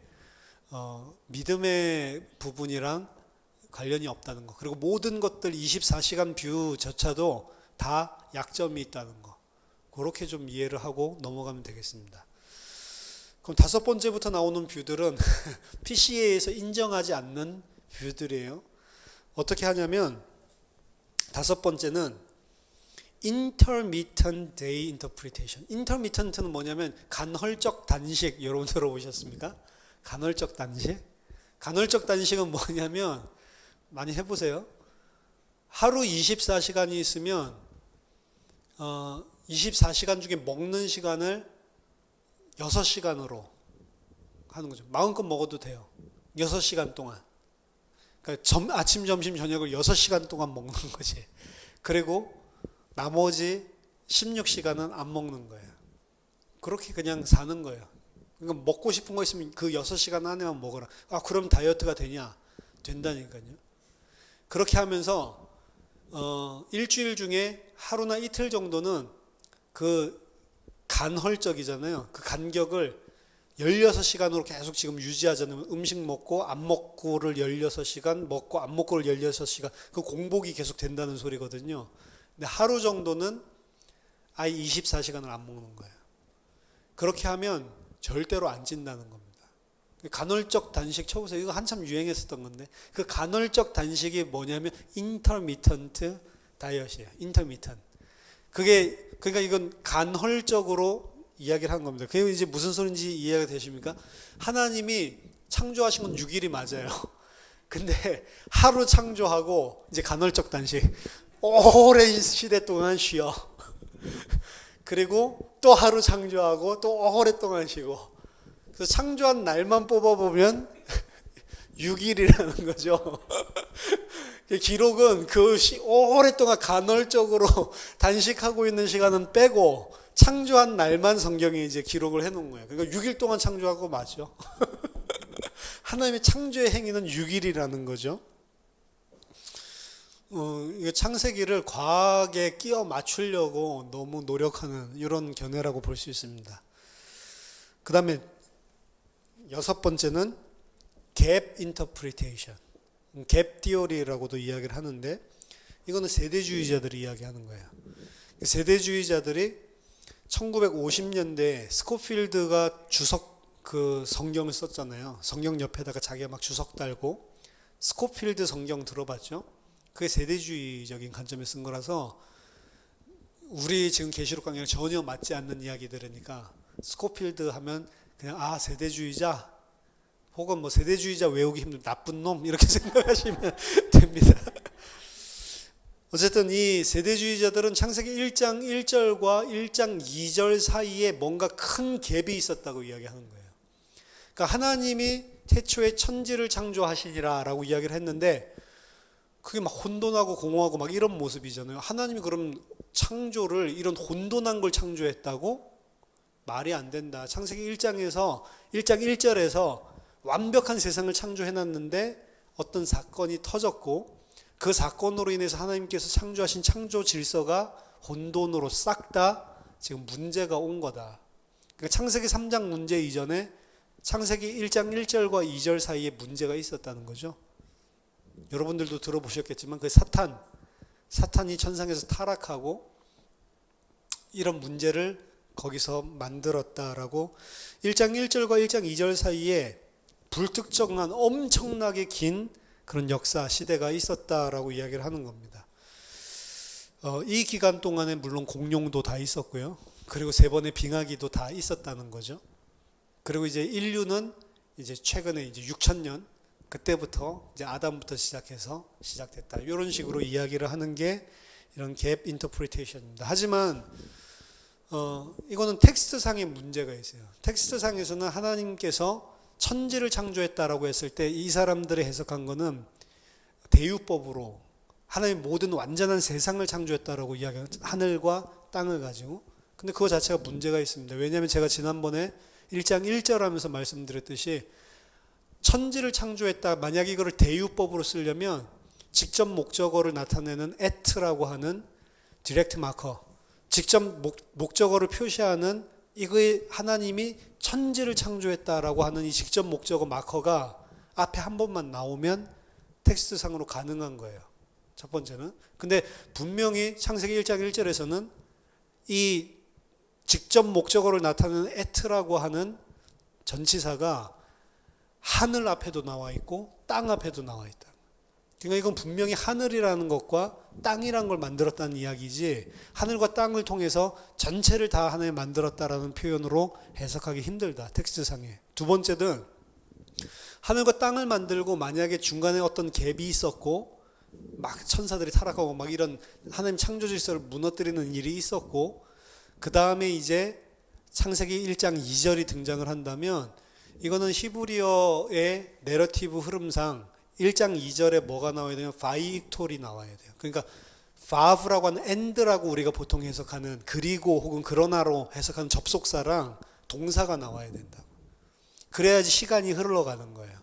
믿음의 부분이랑 관련이 없다는 거. 그리고 모든 것들 24시간 뷰조차도 다 약점이 있다는 거. 그렇게 좀 이해를 하고 넘어가면 되겠습니다. 그럼 다섯 번째부터 나오는 뷰들은 PCA에서 인정하지 않는 뷰들이에요. 어떻게 하냐면 다섯 번째는 intermittent day interpretation. intermittent는 뭐냐면 간헐적 단식. 여러분 들어보셨습니까? 간헐적 단식? 간헐적 단식은 뭐냐면 많이 해보세요. 하루 24시간이 있으면 24시간 중에 먹는 시간을 6시간으로 하는 거죠. 마음껏 먹어도 돼요. 6시간 동안. 그러니까 아침, 점심, 저녁을 6시간 동안 먹는 거지. 그리고 나머지 16시간은 안 먹는 거예요. 그렇게 그냥 사는 거예요. 그러니까 먹고 싶은 거 있으면 그 6시간 안에만 먹어라. 그럼 다이어트가 되냐? 된다니까요. 그렇게 하면서 일주일 중에 하루나 이틀 정도는 그 간헐적이잖아요. 그 간격을 16시간으로 계속 지금 유지하잖아요. 음식 먹고 안 먹고를 16시간, 먹고 안 먹고를 16시간. 그 공복이 계속 된다는 소리거든요. 근데 하루 정도는 아예 24시간을 안 먹는 거예요. 그렇게 하면 절대로 안 찐다는 겁니다. 간헐적 단식 쳐보세요. 이거 한참 유행했었던 건데 그 간헐적 단식이 뭐냐면 intermittent 다이어트예요. intermittent. 그러니까 이건 간헐적으로 이야기를 한 겁니다. 그게 이제 무슨 소리인지 이해가 되십니까? 하나님이 창조하신 건 6일이 맞아요. 근데 하루 창조하고 이제 간헐적 단식. 오랜 시대 동안 쉬어. 그리고 또 하루 창조하고 또 오랫동안 쉬고. 그래서 창조한 날만 뽑아보면 6일이라는 거죠. 기록은 오랫동안 간헐적으로 단식하고 있는 시간은 빼고 창조한 날만 성경에 이제 기록을 해놓은 거예요. 그러니까 6일 동안 창조하고 맞죠. 하나님의 창조의 행위는 6일이라는 거죠. 창세기를 과학에 끼워 맞추려고 너무 노력하는 이런 견해라고 볼 수 있습니다. 그 다음에 6번째는 갭 인터프리테이션, 갭 티오리라고도 이야기를 하는데, 이거는 세대주의자들이 이야기하는 거예요. 세대주의자들이 1950년대에 스코필드가 성경을 썼잖아요. 성경 옆에다가 자기가 막 주석 달고, 스코필드 성경 들어봤죠? 그게 세대주의적인 관점에 쓴 거라서 우리 지금 계시록 강의랑 전혀 맞지 않는 이야기 들으니까 스코필드 하면 그냥 세대주의자, 혹은 뭐 세대주의자 외우기 힘든 나쁜 놈, 이렇게 생각하시면 됩니다. 어쨌든 이 세대주의자들은 창세기 1장 1절과 1장 2절 사이에 뭔가 큰 갭이 있었다고 이야기하는 거예요. 그러니까 하나님이 태초에 천지를 창조하시니라 라고 이야기를 했는데, 그게 막 혼돈하고 공허하고 막 이런 모습이잖아요. 하나님이 그럼 창조를 이런 혼돈한 걸 창조했다고? 말이 안 된다. 창세기 1장 1절에서 완벽한 세상을 창조해놨는데 어떤 사건이 터졌고, 그 사건으로 인해서 하나님께서 창조하신 창조 질서가 혼돈으로 싹 다 지금 문제가 온 거다. 그러니까 창세기 3장 문제 이전에 창세기 1장 1절과 2절 사이에 문제가 있었다는 거죠. 여러분들도 들어보셨겠지만 그 사탄이 천상에서 타락하고 이런 문제를 거기서 만들었다라고 1장 1절과 1장 2절 사이에 불특정한 엄청나게 긴 그런 역사 시대가 있었다라고 이야기를 하는 겁니다. 이 기간 동안에 물론 공룡도 다 있었고요. 그리고 3번의 빙하기도 다 있었다는 거죠. 그리고 이제 인류는 이제 최근에 이제 6,000년 그때부터 이제 아담부터 시작해서 시작됐다. 이런 식으로 이야기를 하는 게 이런 갭 인터프리테이션입니다. 하지만 이거는 텍스트상의 문제가 있어요. 텍스트상에서는 하나님께서 천지를 창조했다라고 했을 때 이 사람들이 해석한 거는 대유법으로 하나님 모든 완전한 세상을 창조했다라고 이야기하는, 하늘과 땅을 가지고. 근데 그거 자체가 문제가 있습니다. 왜냐하면 제가 지난번에 1장 1절 하면서 말씀드렸듯이 천지를 창조했다, 만약 이거를 대유법으로 쓰려면 직접 목적어를 나타내는 at라고 하는 디렉트 마커, 직접 목적어를 표시하는 이거의 하나님이 천지를 창조했다라고 하는 이 직접 목적어 마커가 앞에 한 번만 나오면 텍스트상으로 가능한 거예요. 첫 번째는. 근데 분명히 창세기 1장 1절에서는 이 직접 목적어를 나타내는 at라고 하는 전치사가 하늘 앞에도 나와 있고 땅 앞에도 나와 있다. 그러니까 이건 분명히 하늘이라는 것과 땅이라는 걸 만들었다는 이야기지, 하늘과 땅을 통해서 전체를 다 하나님 만들었다라는 표현으로 해석하기 힘들다, 텍스트상에. 두 번째는 하늘과 땅을 만들고 만약에 중간에 어떤 갭이 있었고 막 천사들이 타락하고 막 이런 하나님 창조 질서를 무너뜨리는 일이 있었고, 그 다음에 이제 창세기 1장 2절이 등장을 한다면 이거는 히브리어의 내러티브 흐름상 1장 2절에 뭐가 나와야 되냐면 바이익톨이 나와야 돼요. 그러니까 바브라고 하는 엔드라고 우리가 보통 해석하는 그리고 혹은 그러나로 해석하는 접속사랑 동사가 나와야 된다. 그래야지 시간이 흘러가는 거예요.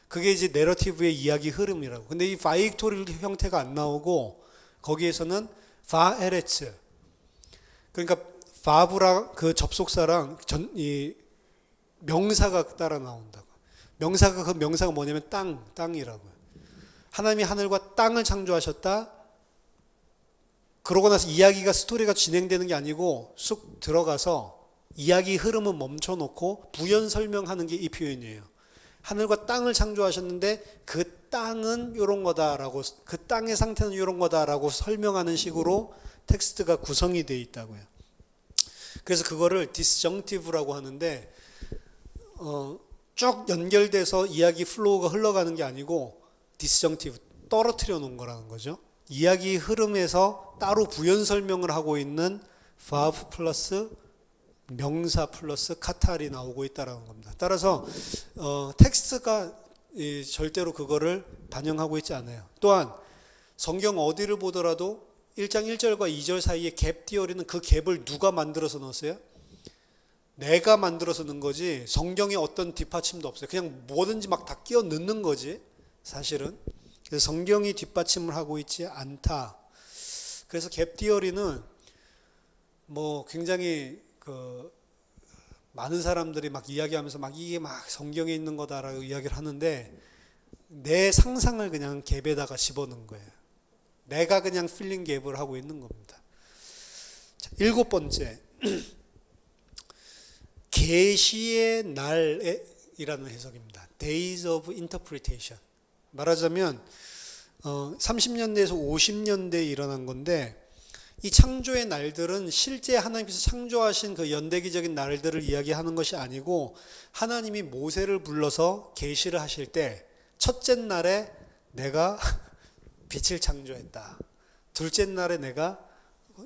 그게 이제 내러티브의 이야기 흐름이라고. 근데 이 바이익톨 형태가 안 나오고 거기에서는 바에레츠, 그러니까 바브라 그 접속사랑 이 명사가 따라 나온다고. 그 명사가 뭐냐면 땅이라고요. 하나님이 하늘과 땅을 창조하셨다. 그러고 나서 이야기가, 스토리가 진행되는 게 아니고 쑥 들어가서 이야기 흐름은 멈춰놓고 부연 설명하는 게 이 표현이에요. 하늘과 땅을 창조하셨는데 그 땅은 이런 거다라고, 그 땅의 상태는 이런 거다라고 설명하는 식으로 텍스트가 구성이 되어 있다고요. 그래서 그거를 디스정티브라고 하는데 쭉 연결돼서 이야기 플로우가 흘러가는 게 아니고 디스정티브, 떨어뜨려 놓은 거라는 거죠. 이야기 흐름에서 따로 부연 설명을 하고 있는 verb 플러스 명사 플러스 카탈이 나오고 있다는 겁니다. 따라서 텍스트가 절대로 그거를 반영하고 있지 않아요. 또한 성경 어디를 보더라도 1장 1절과 2절 사이에 갭 띄어리는 그 갭을 누가 만들어서 넣었어요? 내가 만들어서 넣은 거지 성경에 어떤 뒷받침도 없어요. 그냥 뭐든지 막 다 끼워 넣는 거지 사실은. 그래서 성경이 뒷받침을 하고 있지 않다. 그래서 갭 띄어리는 뭐 굉장히 많은 사람들이 막 이야기하면서 막 이게 막 성경에 있는 거다라고 이야기를 하는데 내 상상을 그냥 갭에다가 집어넣은 거예요. 내가 그냥 필링 갭을 하고 있는 겁니다. 자, 7번째 계시의 날이라는 해석입니다. Days of Interpretation. 말하자면 30년대에서 50년대에 일어난 건데 이 창조의 날들은 실제 하나님께서 창조하신 그 연대기적인 날들을 이야기하는 것이 아니고 하나님이 모세를 불러서 계시를 하실 때 첫째 날에 내가 빛을 창조했다. 둘째 날에 내가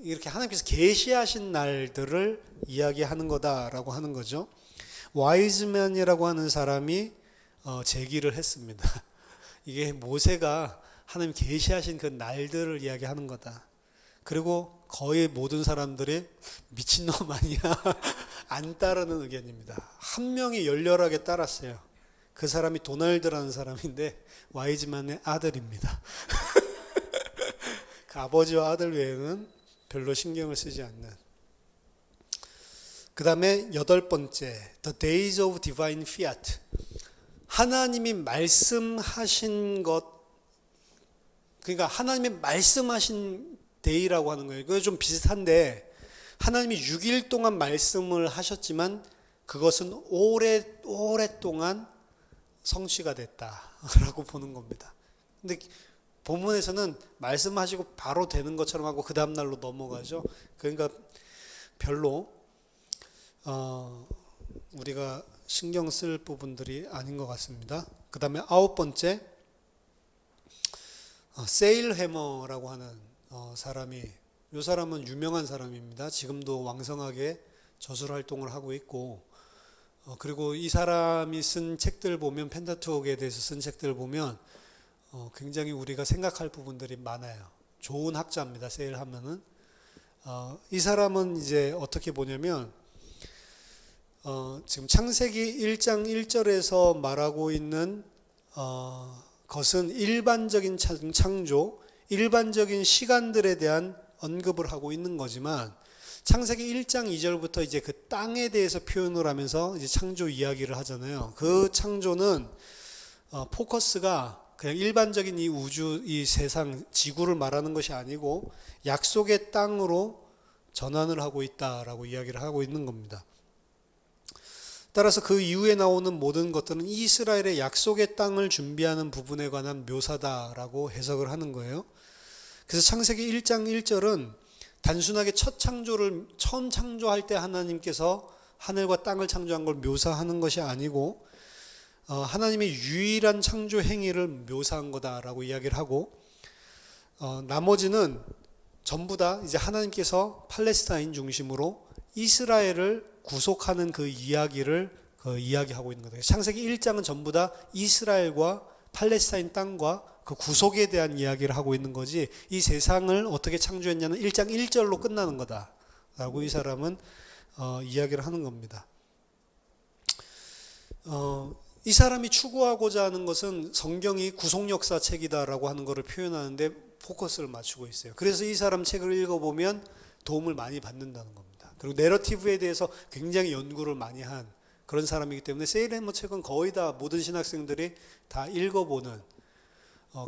이렇게 하나님께서 계시하신 날들을 이야기하는 거다라고 하는 거죠. 와이즈맨이라고 하는 사람이 제기를 했습니다. 이게 모세가 하나님 계시하신 그 날들을 이야기하는 거다. 그리고 거의 모든 사람들이 미친놈 아니야 안 따르는 의견입니다. 한 명이 열렬하게 따랐어요. 그 사람이 도널드라는 사람인데 와이즈만의 아들입니다. 그 아버지와 아들 외에는 별로 신경을 쓰지 않는. 그 다음에 8번째 The Days of Divine Fiat. 하나님이 말씀하신 것, 그러니까 하나님이 말씀하신 데이라고 하는 거예요. 그거 좀 비슷한데 하나님이 6일 동안 말씀을 하셨지만 그것은 오랫동안 성취가 됐다라고 보는 겁니다. 근데 본문에서는 말씀하시고 바로 되는 것처럼 하고 그 다음 날로 넘어가죠. 그러니까 별로 우리가 신경 쓸 부분들이 아닌 것 같습니다. 그 다음에 9번째 세일 해머라고 하는 사람이, 이 사람은 유명한 사람입니다. 지금도 왕성하게 저술 활동을 하고 있고, 그리고 이 사람이 쓴 책들 보면, 펜타투옥에 대해서 쓴 책들 보면 굉장히 우리가 생각할 부분들이 많아요. 좋은 학자입니다. 세일 하면은. 이 사람은 이제 어떻게 보냐면 지금 창세기 1장 1절에서 말하고 있는 것은 일반적인 창조, 일반적인 시간들에 대한 언급을 하고 있는 거지만 창세기 1장 2절부터 이제 그 땅에 대해서 표현을 하면서 이제 창조 이야기를 하잖아요. 그 창조는 포커스가 그냥 일반적인 이 우주, 이 세상, 지구를 말하는 것이 아니고 약속의 땅으로 전환을 하고 있다라고 이야기를 하고 있는 겁니다. 따라서 그 이후에 나오는 모든 것들은 이스라엘의 약속의 땅을 준비하는 부분에 관한 묘사다라고 해석을 하는 거예요. 그래서 창세기 1장 1절은 단순하게 처음 창조할 때 하나님께서 하늘과 땅을 창조한 걸 묘사하는 것이 아니고 하나님의 유일한 창조 행위를 묘사한 거다라고 이야기를 하고 나머지는 전부 다 이제 하나님께서 팔레스타인 중심으로 이스라엘을 구속하는 그 이야기를 이야기하고 있는 거다. 창세기 1장은 전부 다 이스라엘과 팔레스타인 땅과 그 구속에 대한 이야기를 하고 있는 거지 이 세상을 어떻게 창조했냐는 1장 1절로 끝나는 거다라고 이 사람은 이야기를 하는 겁니다. 이 사람이 추구하고자 하는 것은 성경이 구속 역사책이다라고 하는 것을 표현하는데 포커스를 맞추고 있어요. 그래서 이 사람 책을 읽어보면 도움을 많이 받는다는 겁니다. 그리고 내러티브에 대해서 굉장히 연구를 많이 한 그런 사람이기 때문에 세일해머 책은 거의 다 모든 신학생들이 다 읽어보는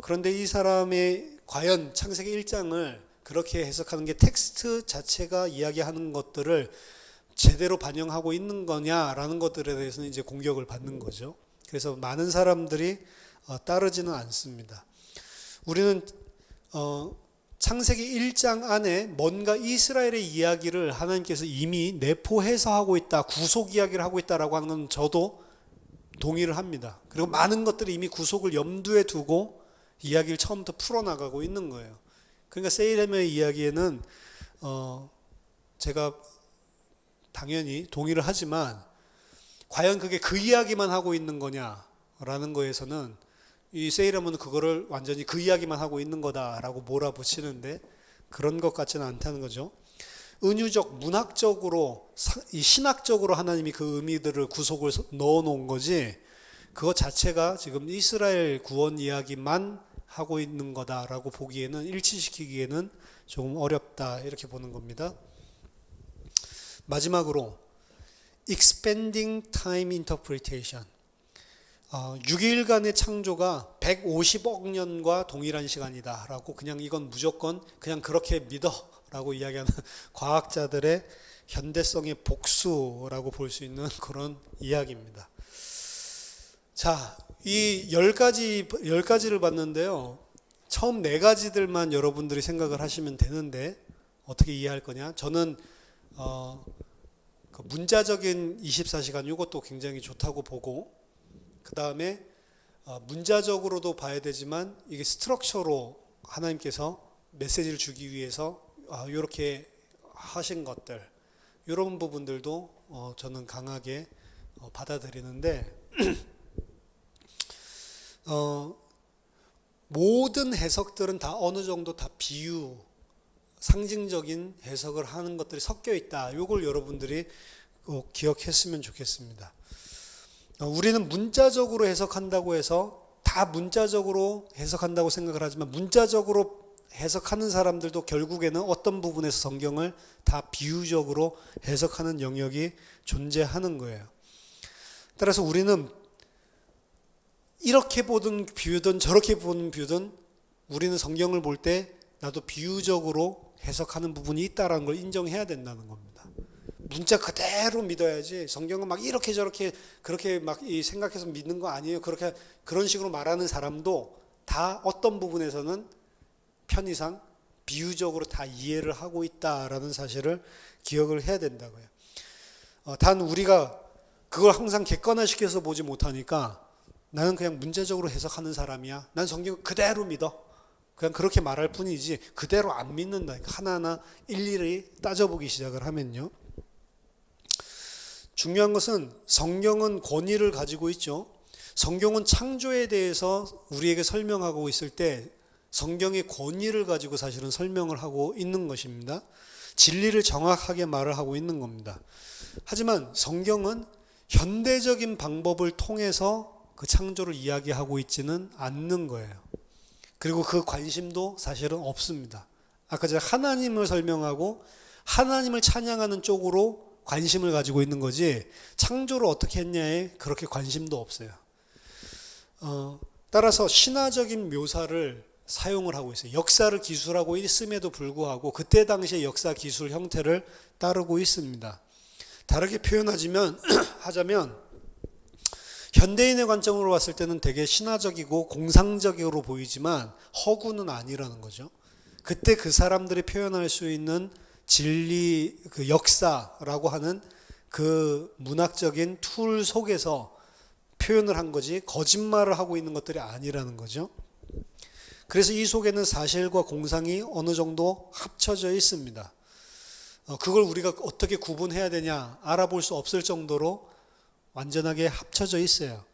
그런데 이 사람의 과연 창세기 1장을 그렇게 해석하는 게 텍스트 자체가 이야기하는 것들을 제대로 반영하고 있는 거냐라는 것들에 대해서는 이제 공격을 받는 거죠. 그래서 많은 사람들이 따르지는 않습니다. 우리는 창세기 1장 안에 뭔가 이스라엘의 이야기를 하나님께서 이미 내포해서 하고 있다, 구속 이야기를 하고 있다라고 하는 건 저도 동의를 합니다. 그리고 많은 것들이 이미 구속을 염두에 두고 이야기를 처음부터 풀어나가고 있는 거예요. 그러니까 세일햄의 이야기에는 제가 당연히 동의를 하지만 과연 그게 그 이야기만 하고 있는 거냐라는 거에서는 이 세일러문은 그거를 완전히 그 이야기만 하고 있는 거다라고 몰아붙이는데 그런 것 같지는 않다는 거죠. 은유적, 문학적으로, 이 신학적으로 하나님이 그 의미들을 구속을 넣어 놓은 거지 그것 자체가 지금 이스라엘 구원 이야기만 하고 있는 거다라고 보기에는, 일치시키기에는 조금 어렵다 이렇게 보는 겁니다. 마지막으로 Expanding Time Interpretation, 6일간의 창조가 150억 년과 동일한 시간이다 라고 그냥 이건 무조건 그냥 그렇게 믿어 라고 이야기하는 과학자들의 현대성의 복수라고 볼 수 있는 그런 이야기입니다. 자, 이 10가지를 봤는데요. 처음 4가지들만 여러분들이 생각을 하시면 되는데 어떻게 이해할 거냐? 저는 그 문자적인 24시간 이것도 굉장히 좋다고 보고, 그 다음에 문자적으로도 봐야 되지만 이게 스트럭처로 하나님께서 메시지를 주기 위해서 이렇게 하신 것들, 이런 부분들도 저는 강하게 받아들이는데 모든 해석들은 다 어느 정도 다 비유, 상징적인 해석을 하는 것들이 섞여 있다. 이걸 여러분들이 꼭 기억했으면 좋겠습니다. 우리는 문자적으로 해석한다고 해서 다 문자적으로 해석한다고 생각을 하지만 문자적으로 해석하는 사람들도 결국에는 어떤 부분에서 성경을 다 비유적으로 해석하는 영역이 존재하는 거예요. 따라서 우리는 이렇게 보든 비유든 저렇게 보는 비유든 우리는 성경을 볼 때 나도 비유적으로 해석하는 부분이 있다는 걸 인정해야 된다는 겁니다. 문자 그대로 믿어야지 성경은 막 이렇게 저렇게 그렇게 막 생각해서 믿는 거 아니에요. 그런 식으로 말하는 사람도 다 어떤 부분에서는 편의상 비유적으로 다 이해를 하고 있다라는 사실을 기억을 해야 된다고요. 단 우리가 그걸 항상 객관화시켜서 보지 못하니까 나는 그냥 문제적으로 해석하는 사람이야. 난 성경 그대로 믿어. 그냥 그렇게 말할 뿐이지 그대로 안 믿는다. 하나하나 일일이 따져보기 시작을 하면요. 중요한 것은 성경은 권위를 가지고 있죠. 성경은 창조에 대해서 우리에게 설명하고 있을 때 성경의 권위를 가지고 사실은 설명을 하고 있는 것입니다. 진리를 정확하게 말을 하고 있는 겁니다. 하지만 성경은 현대적인 방법을 통해서 그 창조를 이야기하고 있지는 않는 거예요. 그리고 그 관심도 사실은 없습니다. 아까 제가 하나님을 설명하고 하나님을 찬양하는 쪽으로 관심을 가지고 있는 거지 창조를 어떻게 했냐에 그렇게 관심도 없어요. 따라서 신화적인 묘사를 사용을 하고 있어요. 역사를 기술하고 있음에도 불구하고 그때 당시의 역사 기술 형태를 따르고 있습니다. 다르게 표현하자면 현대인의 관점으로 봤을 때는 되게 신화적이고 공상적으로 보이지만 허구는 아니라는 거죠. 그때 그 사람들이 표현할 수 있는 진리, 그 역사라고 하는 그 문학적인 툴 속에서 표현을 한 거지 거짓말을 하고 있는 것들이 아니라는 거죠. 그래서 이 속에는 사실과 공상이 어느 정도 합쳐져 있습니다. 그걸 우리가 어떻게 구분해야 되냐 알아볼 수 없을 정도로 완전하게 합쳐져 있어요.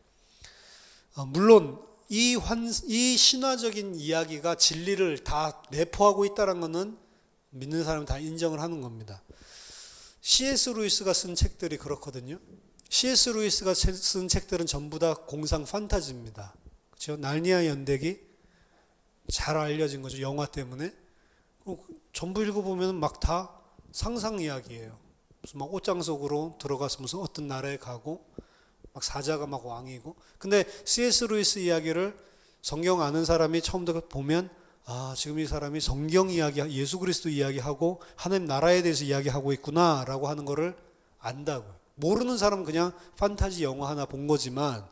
물론 이 신화적인 이야기가 진리를 다 내포하고 있다는 것은 믿는 사람은 다 인정을 하는 겁니다. C.S. 루이스가 쓴 책들이 그렇거든요. C.S. 루이스가 쓴 책들은 전부 다 공상 판타지입니다. 그렇죠? 날니아 연대기 잘 알려진 거죠. 영화 때문에. 전부 읽어보면 막 다 상상 이야기예요. 무슨 막 옷장 속으로 들어가서 무슨 어떤 나라에 가고 막 사자가 막 왕이고. 근데 C.S. 루이스 이야기를 성경 아는 사람이 처음부터 보면 지금 이 사람이 성경 이야기, 예수 그리스도 이야기하고 하나님 나라에 대해서 이야기하고 있구나라고 하는 거를 안다고요. 모르는 사람은 그냥 판타지 영화 하나 본 거지만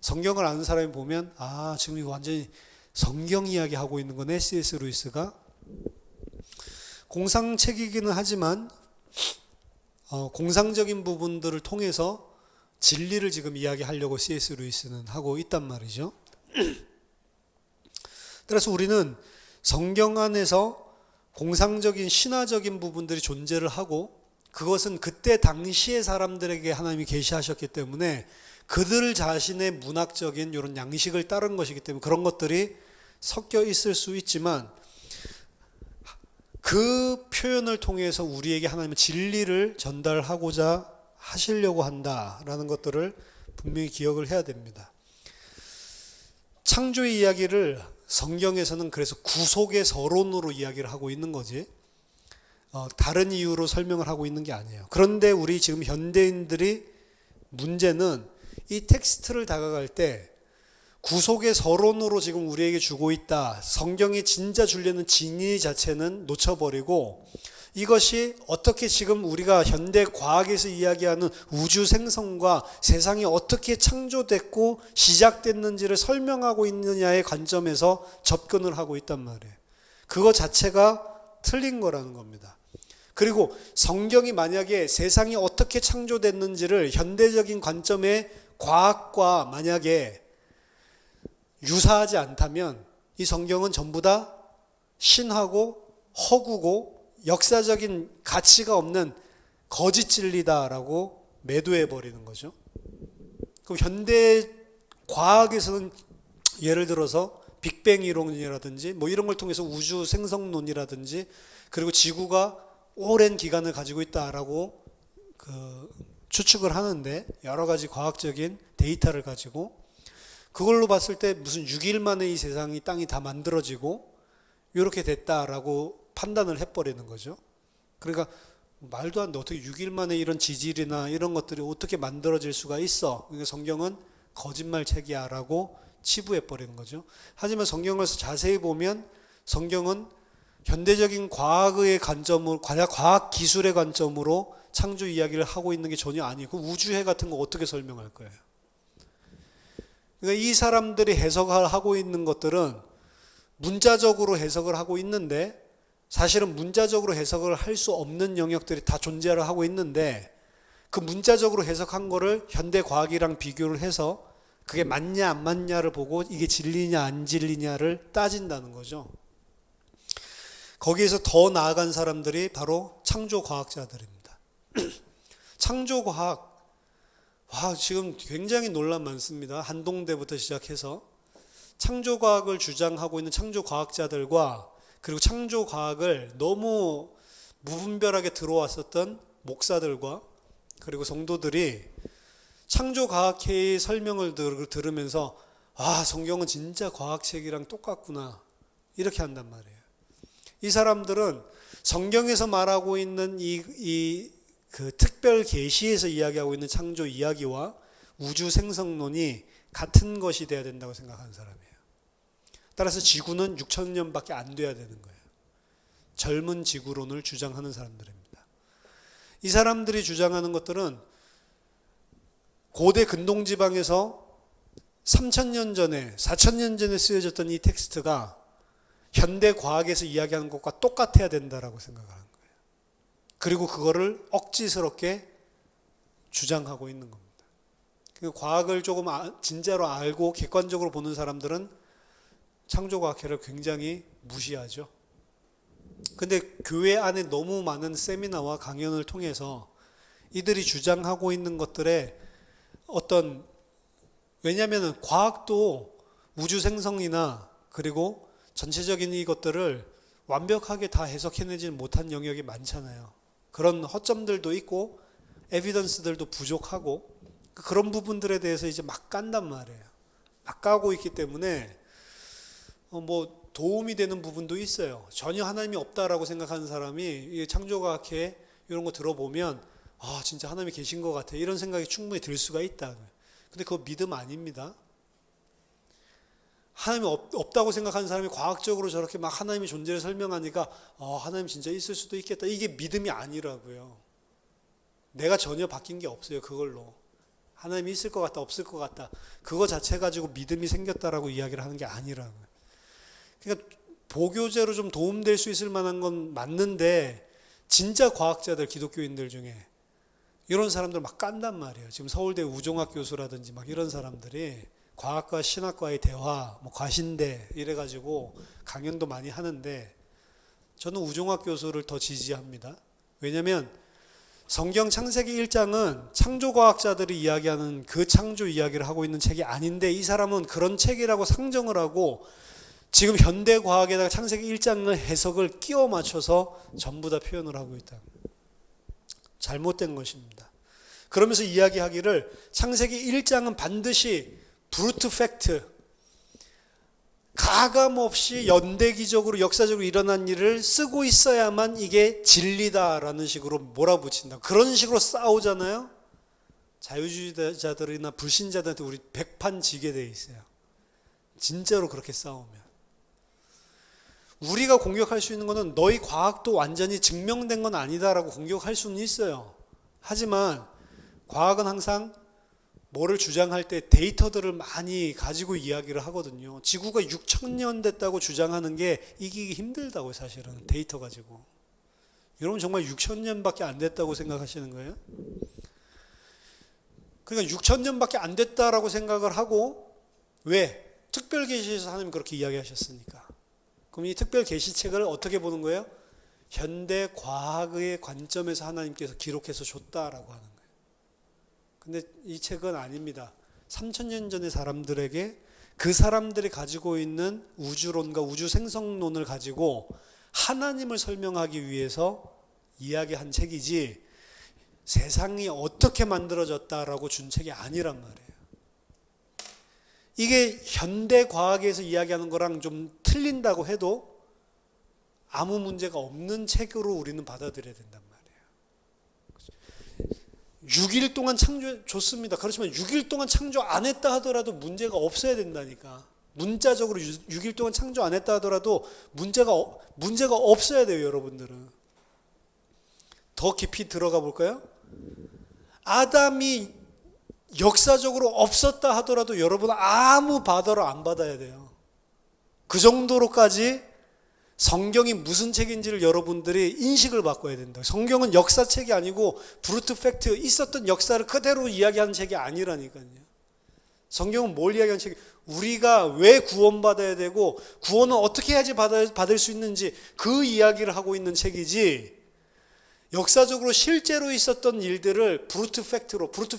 성경을 아는 사람이 보면 지금 이거 완전히 성경 이야기하고 있는 거네. C.S. 루이스가 공상책이기는 하지만 공상적인 부분들을 통해서 진리를 지금 이야기하려고 C.S. 루이스는 하고 있단 말이죠. 그래서 우리는 성경 안에서 공상적인 신화적인 부분들이 존재를 하고 그것은 그때 당시의 사람들에게 하나님이 계시하셨기 때문에 그들 자신의 문학적인 이런 양식을 따른 것이기 때문에 그런 것들이 섞여 있을 수 있지만 그 표현을 통해서 우리에게 하나님의 진리를 전달하고자 하시려고 한다라는 것들을 분명히 기억을 해야 됩니다. 창조의 이야기를 성경에서는 그래서 구속의 서론으로 이야기를 하고 있는 거지 다른 이유로 설명을 하고 있는 게 아니에요. 그런데 우리 지금 현대인들이 문제는 이 텍스트를 다가갈 때 구속의 서론으로 지금 우리에게 주고 있다. 성경이 진짜 주려는 진리 자체는 놓쳐버리고 이것이 어떻게 지금 우리가 현대 과학에서 이야기하는 우주 생성과 세상이 어떻게 창조됐고 시작됐는지를 설명하고 있느냐의 관점에서 접근을 하고 있단 말이에요. 그거 자체가 틀린 거라는 겁니다. 그리고 성경이 만약에 세상이 어떻게 창조됐는지를 현대적인 관점의 과학과 만약에 유사하지 않다면 이 성경은 전부 다 신하고 허구고 역사적인 가치가 없는 거짓 진리다라고 매도해 버리는 거죠. 그럼 현대 과학에서는 예를 들어서 빅뱅 이론이라든지 뭐 이런 걸 통해서 우주 생성론이라든지 그리고 지구가 오랜 기간을 가지고 있다라고 추측을 하는데 여러 가지 과학적인 데이터를 가지고 그걸로 봤을 때 무슨 6일 만에 이 세상이 땅이 다 만들어지고 이렇게 됐다라고 판단을 해버리는 거죠. 그러니까 말도 안 돼. 어떻게 6일 만에 이런 지질이나 이런 것들이 어떻게 만들어질 수가 있어. 그러니까 성경은 거짓말책이야 라고 치부해버리는 거죠. 하지만 성경을 자세히 보면 성경은 현대적인 과학의 관점으로, 과학 기술의 관점으로 창조 이야기를 하고 있는 게 전혀 아니고 우주해 같은 거 어떻게 설명할 거예요. 그러니까 이 사람들이 해석을 하고 있는 것들은 문자적으로 해석을 하고 있는데 사실은 문자적으로 해석을 할 수 없는 영역들이 다 존재를 하고 있는데 그 문자적으로 해석한 거를 현대 과학이랑 비교를 해서 그게 맞냐 안 맞냐를 보고 이게 진리냐 안 진리냐를 따진다는 거죠. 거기에서 더 나아간 사람들이 바로 창조과학자들입니다. 창조과학 지금 굉장히 논란 많습니다. 한동대부터 시작해서 창조과학을 주장하고 있는 창조과학자들과 그리고 창조과학을 너무 무분별하게 들어왔었던 목사들과 그리고 성도들이 창조과학회의 설명을 들으면서 성경은 진짜 과학책이랑 똑같구나 이렇게 한단 말이에요. 이 사람들은 성경에서 말하고 있는 그 특별 계시에서 이야기하고 있는 창조 이야기와 우주 생성론이 같은 것이 돼야 된다고 생각하는 사람이에요. 따라서 지구는 6,000년밖에 안 돼야 되는 거예요. 젊은 지구론을 주장하는 사람들입니다. 이 사람들이 주장하는 것들은 고대 근동지방에서 3,000년 전에 4,000년 전에 쓰여졌던 이 텍스트가 현대 과학에서 이야기하는 것과 똑같아야 된다라고 생각하는 거예요. 그리고 그거를 억지스럽게 주장하고 있는 겁니다. 과학을 조금 진짜로 알고 객관적으로 보는 사람들은 창조과학회를 굉장히 무시하죠. 근데 교회 안에 너무 많은 세미나와 강연을 통해서 이들이 주장하고 있는 것들의 왜냐하면 과학도 우주 생성이나 그리고 전체적인 이것들을 완벽하게 다 해석해내지 못한 영역이 많잖아요. 그런 허점들도 있고 에비던스들도 부족하고 그런 부분들에 대해서 이제 막 깐단 말이에요. 막 까고 있기 때문에 도움이 되는 부분도 있어요. 전혀 하나님이 없다라고 생각하는 사람이 창조과학회 이런 거 들어보면 진짜 하나님이 계신 것 같아 이런 생각이 충분히 들 수가 있다. 근데 그거 믿음 아닙니다. 하나님이 없다고 생각하는 사람이 과학적으로 저렇게 막 하나님의 존재를 설명하니까 하나님 진짜 있을 수도 있겠다. 이게 믿음이 아니라고요. 내가 전혀 바뀐 게 없어요. 그걸로. 하나님이 있을 것 같다 없을 것 같다. 그거 자체 가지고 믿음이 생겼다라고 이야기를 하는 게 아니라고요. 그러니까 보교제로 좀 도움될 수 있을 만한 건 맞는데 진짜 과학자들 기독교인들 중에 이런 사람들 막 깐단 말이에요. 지금 서울대 우종학 교수라든지 막 이런 사람들이 과학과 신학과의 대화, 과신대 이래가지고 강연도 많이 하는데 저는 우종학 교수를 더 지지합니다. 왜냐하면 성경 창세기 1장은 창조과학자들이 이야기하는 그 창조 이야기를 하고 있는 책이 아닌데 이 사람은 그런 책이라고 상정을 하고 지금 현대과학에다가 창세기 1장의 해석을 끼워 맞춰서 전부 다 표현을 하고 있다. 잘못된 것입니다. 그러면서 이야기하기를 창세기 1장은 반드시 브루트 팩트, 가감없이 연대기적으로 역사적으로 일어난 일을 쓰고 있어야만 이게 진리다라는 식으로 몰아붙인다. 그런 식으로 싸우잖아요. 자유주의자들이나 불신자들한테 우리 백판지게 돼 있어요. 진짜로 그렇게 싸우면. 우리가 공격할 수 있는 것은 너희 과학도 완전히 증명된 건 아니다라고 공격할 수는 있어요. 하지만 과학은 항상 뭐를 주장할 때 데이터들을 많이 가지고 이야기를 하거든요. 지구가 6,000년 됐다고 주장하는 게 이기기 힘들다고 사실은 데이터 가지고. 여러분 정말 6,000년밖에 안 됐다고 생각하시는 거예요? 그러니까 6,000년밖에 안 됐다라고 생각을 하고 왜? 특별계시에서 하나님 그렇게 이야기하셨으니까. 그럼 이 특별계시책을 어떻게 보는 거예요? 현대 과학의 관점에서 하나님께서 기록해서 줬다라고 하는 거예요. 근데 이 책은 아닙니다. 3,000년 전의 사람들에게 그 사람들이 가지고 있는 우주론과 우주 생성론을 가지고 하나님을 설명하기 위해서 이야기한 책이지 세상이 어떻게 만들어졌다라고 준 책이 아니란 말이에요. 이게 현대 과학에서 이야기하는 거랑 좀 틀린다고 해도 아무 문제가 없는 책으로 우리는 받아들여야 된단 말이에요. 6일 동안 창조 좋습니다. 그렇지만 6일 동안 창조 안 했다 하더라도 문제가 없어야 된다니까. 문자적으로 6일 동안 창조 안 했다 하더라도 문제가 없어야 돼요, 여러분들은. 더 깊이 들어가 볼까요? 아담이 역사적으로 없었다 하더라도 여러분 아무 바더를 안 받아야 돼요. 그 정도로까지 성경이 무슨 책인지를 여러분들이 인식을 바꿔야 된다. 성경은 역사책이 아니고 브루트 팩트, 있었던 역사를 그대로 이야기하는 책이 아니라니까요. 성경은 뭘 이야기하는 책이 우리가 왜 구원받아야 되고 구원은 어떻게 해야지 받을 수 있는지 그 이야기를 하고 있는 책이지, 역사적으로 실제로 있었던 일들을 브루트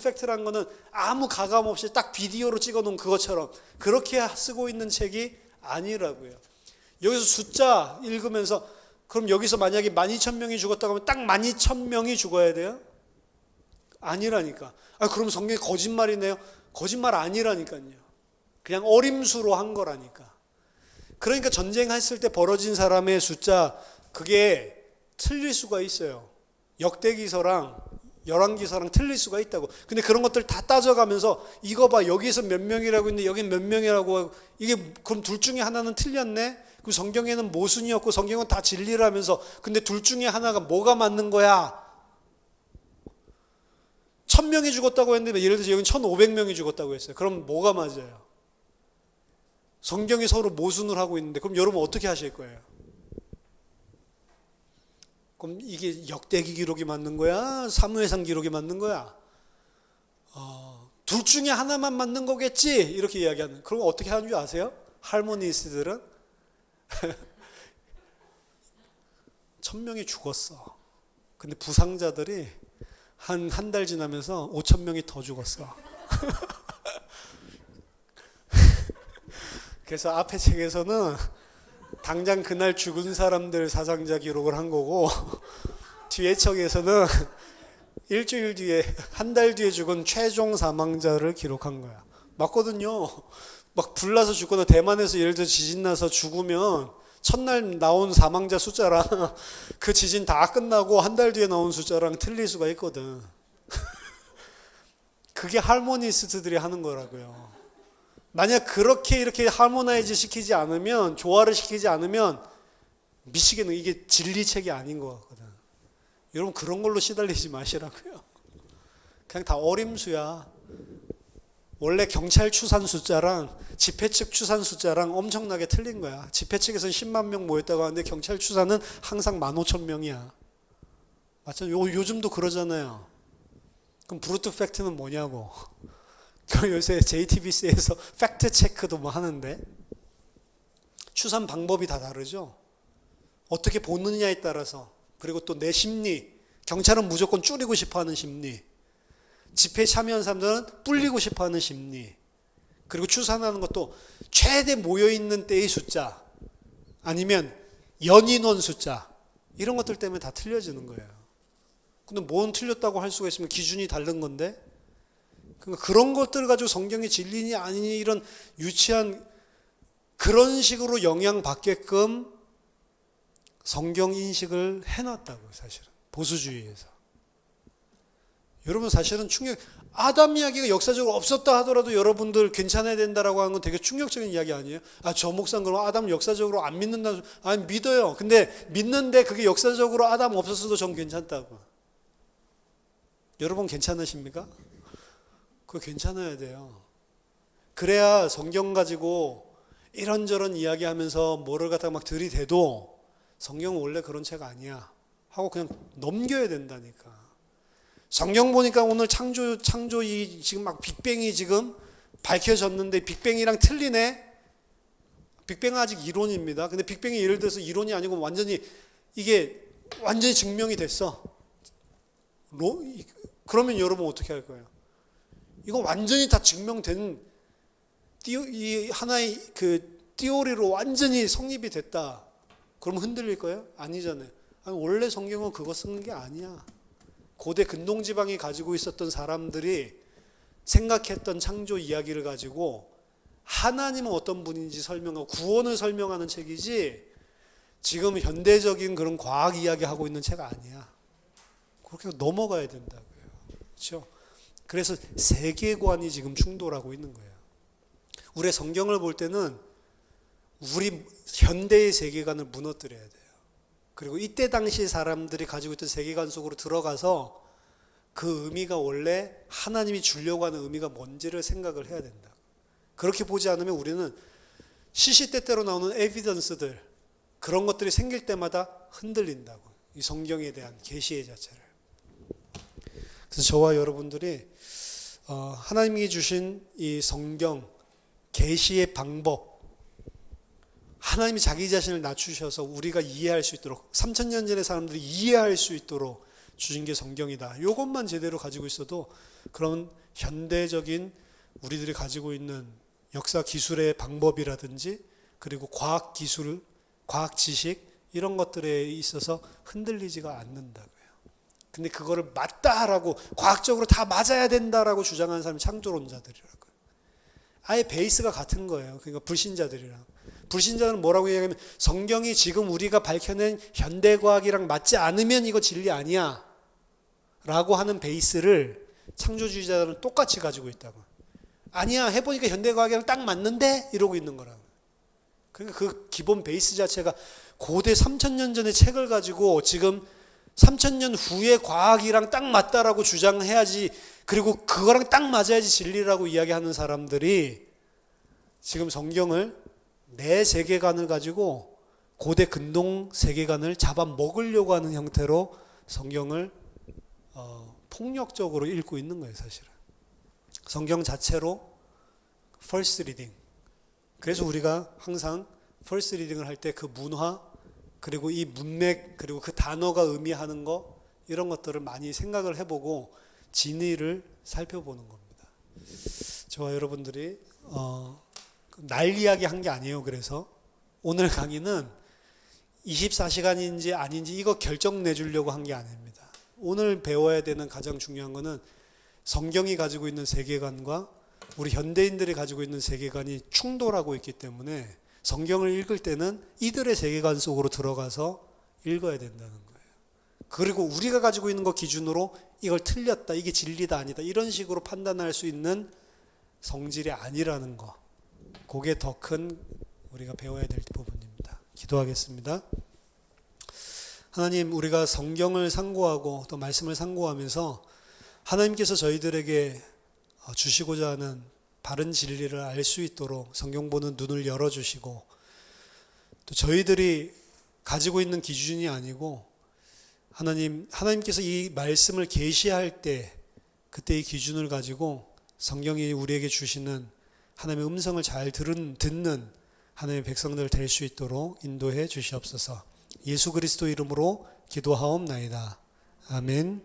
팩트라는 거는 아무 가감 없이 딱 비디오로 찍어놓은 그것처럼 그렇게 쓰고 있는 책이 아니라고요. 여기서 숫자 읽으면서 그럼 여기서 만약에 12,000명이 죽었다고 하면 딱 12,000명이 죽어야 돼요? 아니라니까. 그럼 성경이 거짓말이네요? 거짓말 아니라니까요. 그냥 어림수로 한 거라니까. 그러니까 전쟁했을 때 벌어진 사람의 숫자 그게 틀릴 수가 있어요. 역대기서랑 열왕기서랑 틀릴 수가 있다고. 근데 그런 것들 다 따져가면서 이거 봐, 여기서 몇 명이라고 있는데 여긴 몇 명이라고 하고, 이게 그럼 둘 중에 하나는 틀렸네? 그 성경에는 모순이었고 성경은 다 진리라면서, 근데 둘 중에 하나가 뭐가 맞는 거야? 1,000명이 죽었다고 했는데 예를 들어서 여긴 1,500명이 죽었다고 했어요. 그럼 뭐가 맞아요? 성경이 서로 모순을 하고 있는데 그럼 여러분 어떻게 하실 거예요? 그럼 이게 역대기 기록이 맞는 거야? 사무엘상 기록이 맞는 거야? 둘 중에 하나만 맞는 거겠지? 이렇게 이야기하는. 그럼 어떻게 하는 줄 아세요? 할머니스트들은 1,000명이 죽었어. 근데 부상자들이 한 달 지나면서 5,000명이 더 죽었어. 그래서 앞에 책에서는 당장 그날 죽은 사람들 사상자 기록을 한 거고, 뒤에 책에서는 일주일 뒤에, 한 달 뒤에 죽은 최종 사망자를 기록한 거야. 맞거든요. 막 불나서 죽거나 대만에서 예를 들어 지진 나서 죽으면 첫날 나온 사망자 숫자랑 그 지진 다 끝나고 한 달 뒤에 나온 숫자랑 틀릴 수가 있거든. 그게 할모니스트들이 하는 거라고요. 만약 그렇게 이렇게 하모나이즈 시키지 않으면, 조화를 시키지 않으면 미치겠는, 이게 진리책이 아닌 것 같거든. 여러분 그런 걸로 시달리지 마시라고요. 그냥 다 어림수야. 원래 경찰 추산 숫자랑 집회 측 추산 숫자랑 엄청나게 틀린 거야. 집회 측에서는 10만 명 모였다고 하는데 경찰 추산은 항상 15,000명이야. 맞죠? 요즘도 그러잖아요. 그럼 브루트 팩트는 뭐냐고. 요새 JTBC에서 팩트 체크도 뭐 하는데, 추산 방법이 다 다르죠. 어떻게 보느냐에 따라서, 그리고 또 내 심리, 경찰은 무조건 줄이고 싶어하는 심리, 집회에 참여하는 사람들은 불리고 싶어하는 심리, 그리고 추산하는 것도 최대 모여있는 때의 숫자 아니면 연인원 숫자, 이런 것들 때문에 다 틀려지는 거예요. 근데 뭔 틀렸다고 할 수가 있으면 기준이 다른 건데, 그러니까 그런 것들 가지고 성경의 진리니 아니니 이런 유치한 그런 식으로 영향받게끔 성경 인식을 해놨다고요. 사실은 보수주의에서. 여러분 사실은 아담 이야기가 역사적으로 없었다 하더라도 여러분들 괜찮아야 된다라고 하는 건 되게 충격적인 이야기 아니에요? 저 목사는 그럼 아담 역사적으로 안 믿는다는, 아니 믿어요. 근데 믿는데 그게 역사적으로 아담 없었어도 전 괜찮다고. 여러분 괜찮으십니까? 그거 괜찮아야 돼요. 그래야 성경 가지고 이런저런 이야기하면서 뭐를 갖다가 막 들이대도 성경은 원래 그런 책 아니야 하고 그냥 넘겨야 된다니까. 성경 보니까 오늘 창조 지금 막 빅뱅이 지금 밝혀졌는데 빅뱅이랑 틀리네. 빅뱅은 아직 이론입니다. 근데 빅뱅이 예를 들어서 이론이 아니고 이게 완전히 증명이 됐어. 그러면 여러분 어떻게 할 거예요? 이거 완전히 다 증명된 이 하나의 그 띠오리로 완전히 성립이 됐다. 그러면 흔들릴 거예요? 아니잖아요. 원래 성경은 그거 쓰는 게 아니야. 고대 근동지방이 가지고 있었던 사람들이 생각했던 창조 이야기를 가지고 하나님은 어떤 분인지 설명하고 구원을 설명하는 책이지, 지금 현대적인 그런 과학 이야기하고 있는 책 아니야. 그렇게 넘어가야 된다고요. 그렇죠? 그래서 세계관이 지금 충돌하고 있는 거예요. 우리의 성경을 볼 때는 우리 현대의 세계관을 무너뜨려야 돼요. 그리고 이때 당시 사람들이 가지고 있던 세계관 속으로 들어가서 그 의미가 원래 하나님이 주려고 하는 의미가 뭔지를 생각을 해야 된다. 그렇게 보지 않으면 우리는 시시때때로 나오는 에비던스들, 그런 것들이 생길 때마다 흔들린다고. 이 성경에 대한 계시의 자체를. 그래서 저와 여러분들이 하나님이 주신 이 성경 계시의 방법, 하나님이 자기 자신을 낮추셔서 우리가 이해할 수 있도록, 3000년 전의 사람들이 이해할 수 있도록 주신 게 성경이다. 이것만 제대로 가지고 있어도 그런 현대적인 우리들이 가지고 있는 역사 기술의 방법이라든지, 그리고 과학 기술, 과학 지식, 이런 것들에 있어서 흔들리지가 않는다고요. 근데 그거를 맞다라고, 과학적으로 다 맞아야 된다라고 주장하는 사람이 창조론자들이라고요. 아예 베이스가 같은 거예요. 그러니까 불신자들이랑. 불신자는 뭐라고 얘기하면, 성경이 지금 우리가 밝혀낸 현대과학이랑 맞지 않으면 이거 진리 아니야 라고 하는 베이스를 창조주의자들은 똑같이 가지고 있다고. 아니야, 해보니까 현대과학이랑 딱 맞는데? 이러고 있는 거라고. 그러니까 그 기본 베이스 자체가 고대 3000년 전의 책을 가지고 지금 3000년 후의 과학이랑 딱 맞다라고 주장해야지, 그리고 그거랑 딱 맞아야지 진리라고 이야기하는 사람들이 지금 성경을, 내 세계관을 가지고 고대 근동 세계관을 잡아먹으려고 하는 형태로 성경을 폭력적으로 읽고 있는 거예요. 사실은 성경 자체로 first reading, 그래서 우리가 항상 first reading을 할 때 그 문화, 그리고 이 문맥, 그리고 그 단어가 의미하는 거, 이런 것들을 많이 생각을 해보고 진의를 살펴보는 겁니다. 저와 여러분들이 날 이야기 한 게 아니에요. 그래서 오늘 강의는 24시간인지 아닌지 이거 결정 내주려고 한 게 아닙니다. 오늘 배워야 되는 가장 중요한 거는 성경이 가지고 있는 세계관과 우리 현대인들이 가지고 있는 세계관이 충돌하고 있기 때문에 성경을 읽을 때는 이들의 세계관 속으로 들어가서 읽어야 된다는 거예요. 그리고 우리가 가지고 있는 것 기준으로 이걸 틀렸다, 이게 진리다 아니다, 이런 식으로 판단할 수 있는 성질이 아니라는 거, 그게 더 큰 우리가 배워야 될 부분입니다. 기도하겠습니다. 하나님, 우리가 성경을 상고하고 또 말씀을 상고하면서 하나님께서 저희들에게 주시고자 하는 바른 진리를 알 수 있도록 성경 보는 눈을 열어주시고, 또 저희들이 가지고 있는 기준이 아니고 하나님께서 이 말씀을 계시할 때 그때의 기준을 가지고 성경이 우리에게 주시는 하나님의 음성을 잘 듣는 하나님의 백성들 될 수 있도록 인도해 주시옵소서. 예수 그리스도 이름으로 기도하옵나이다. 아멘.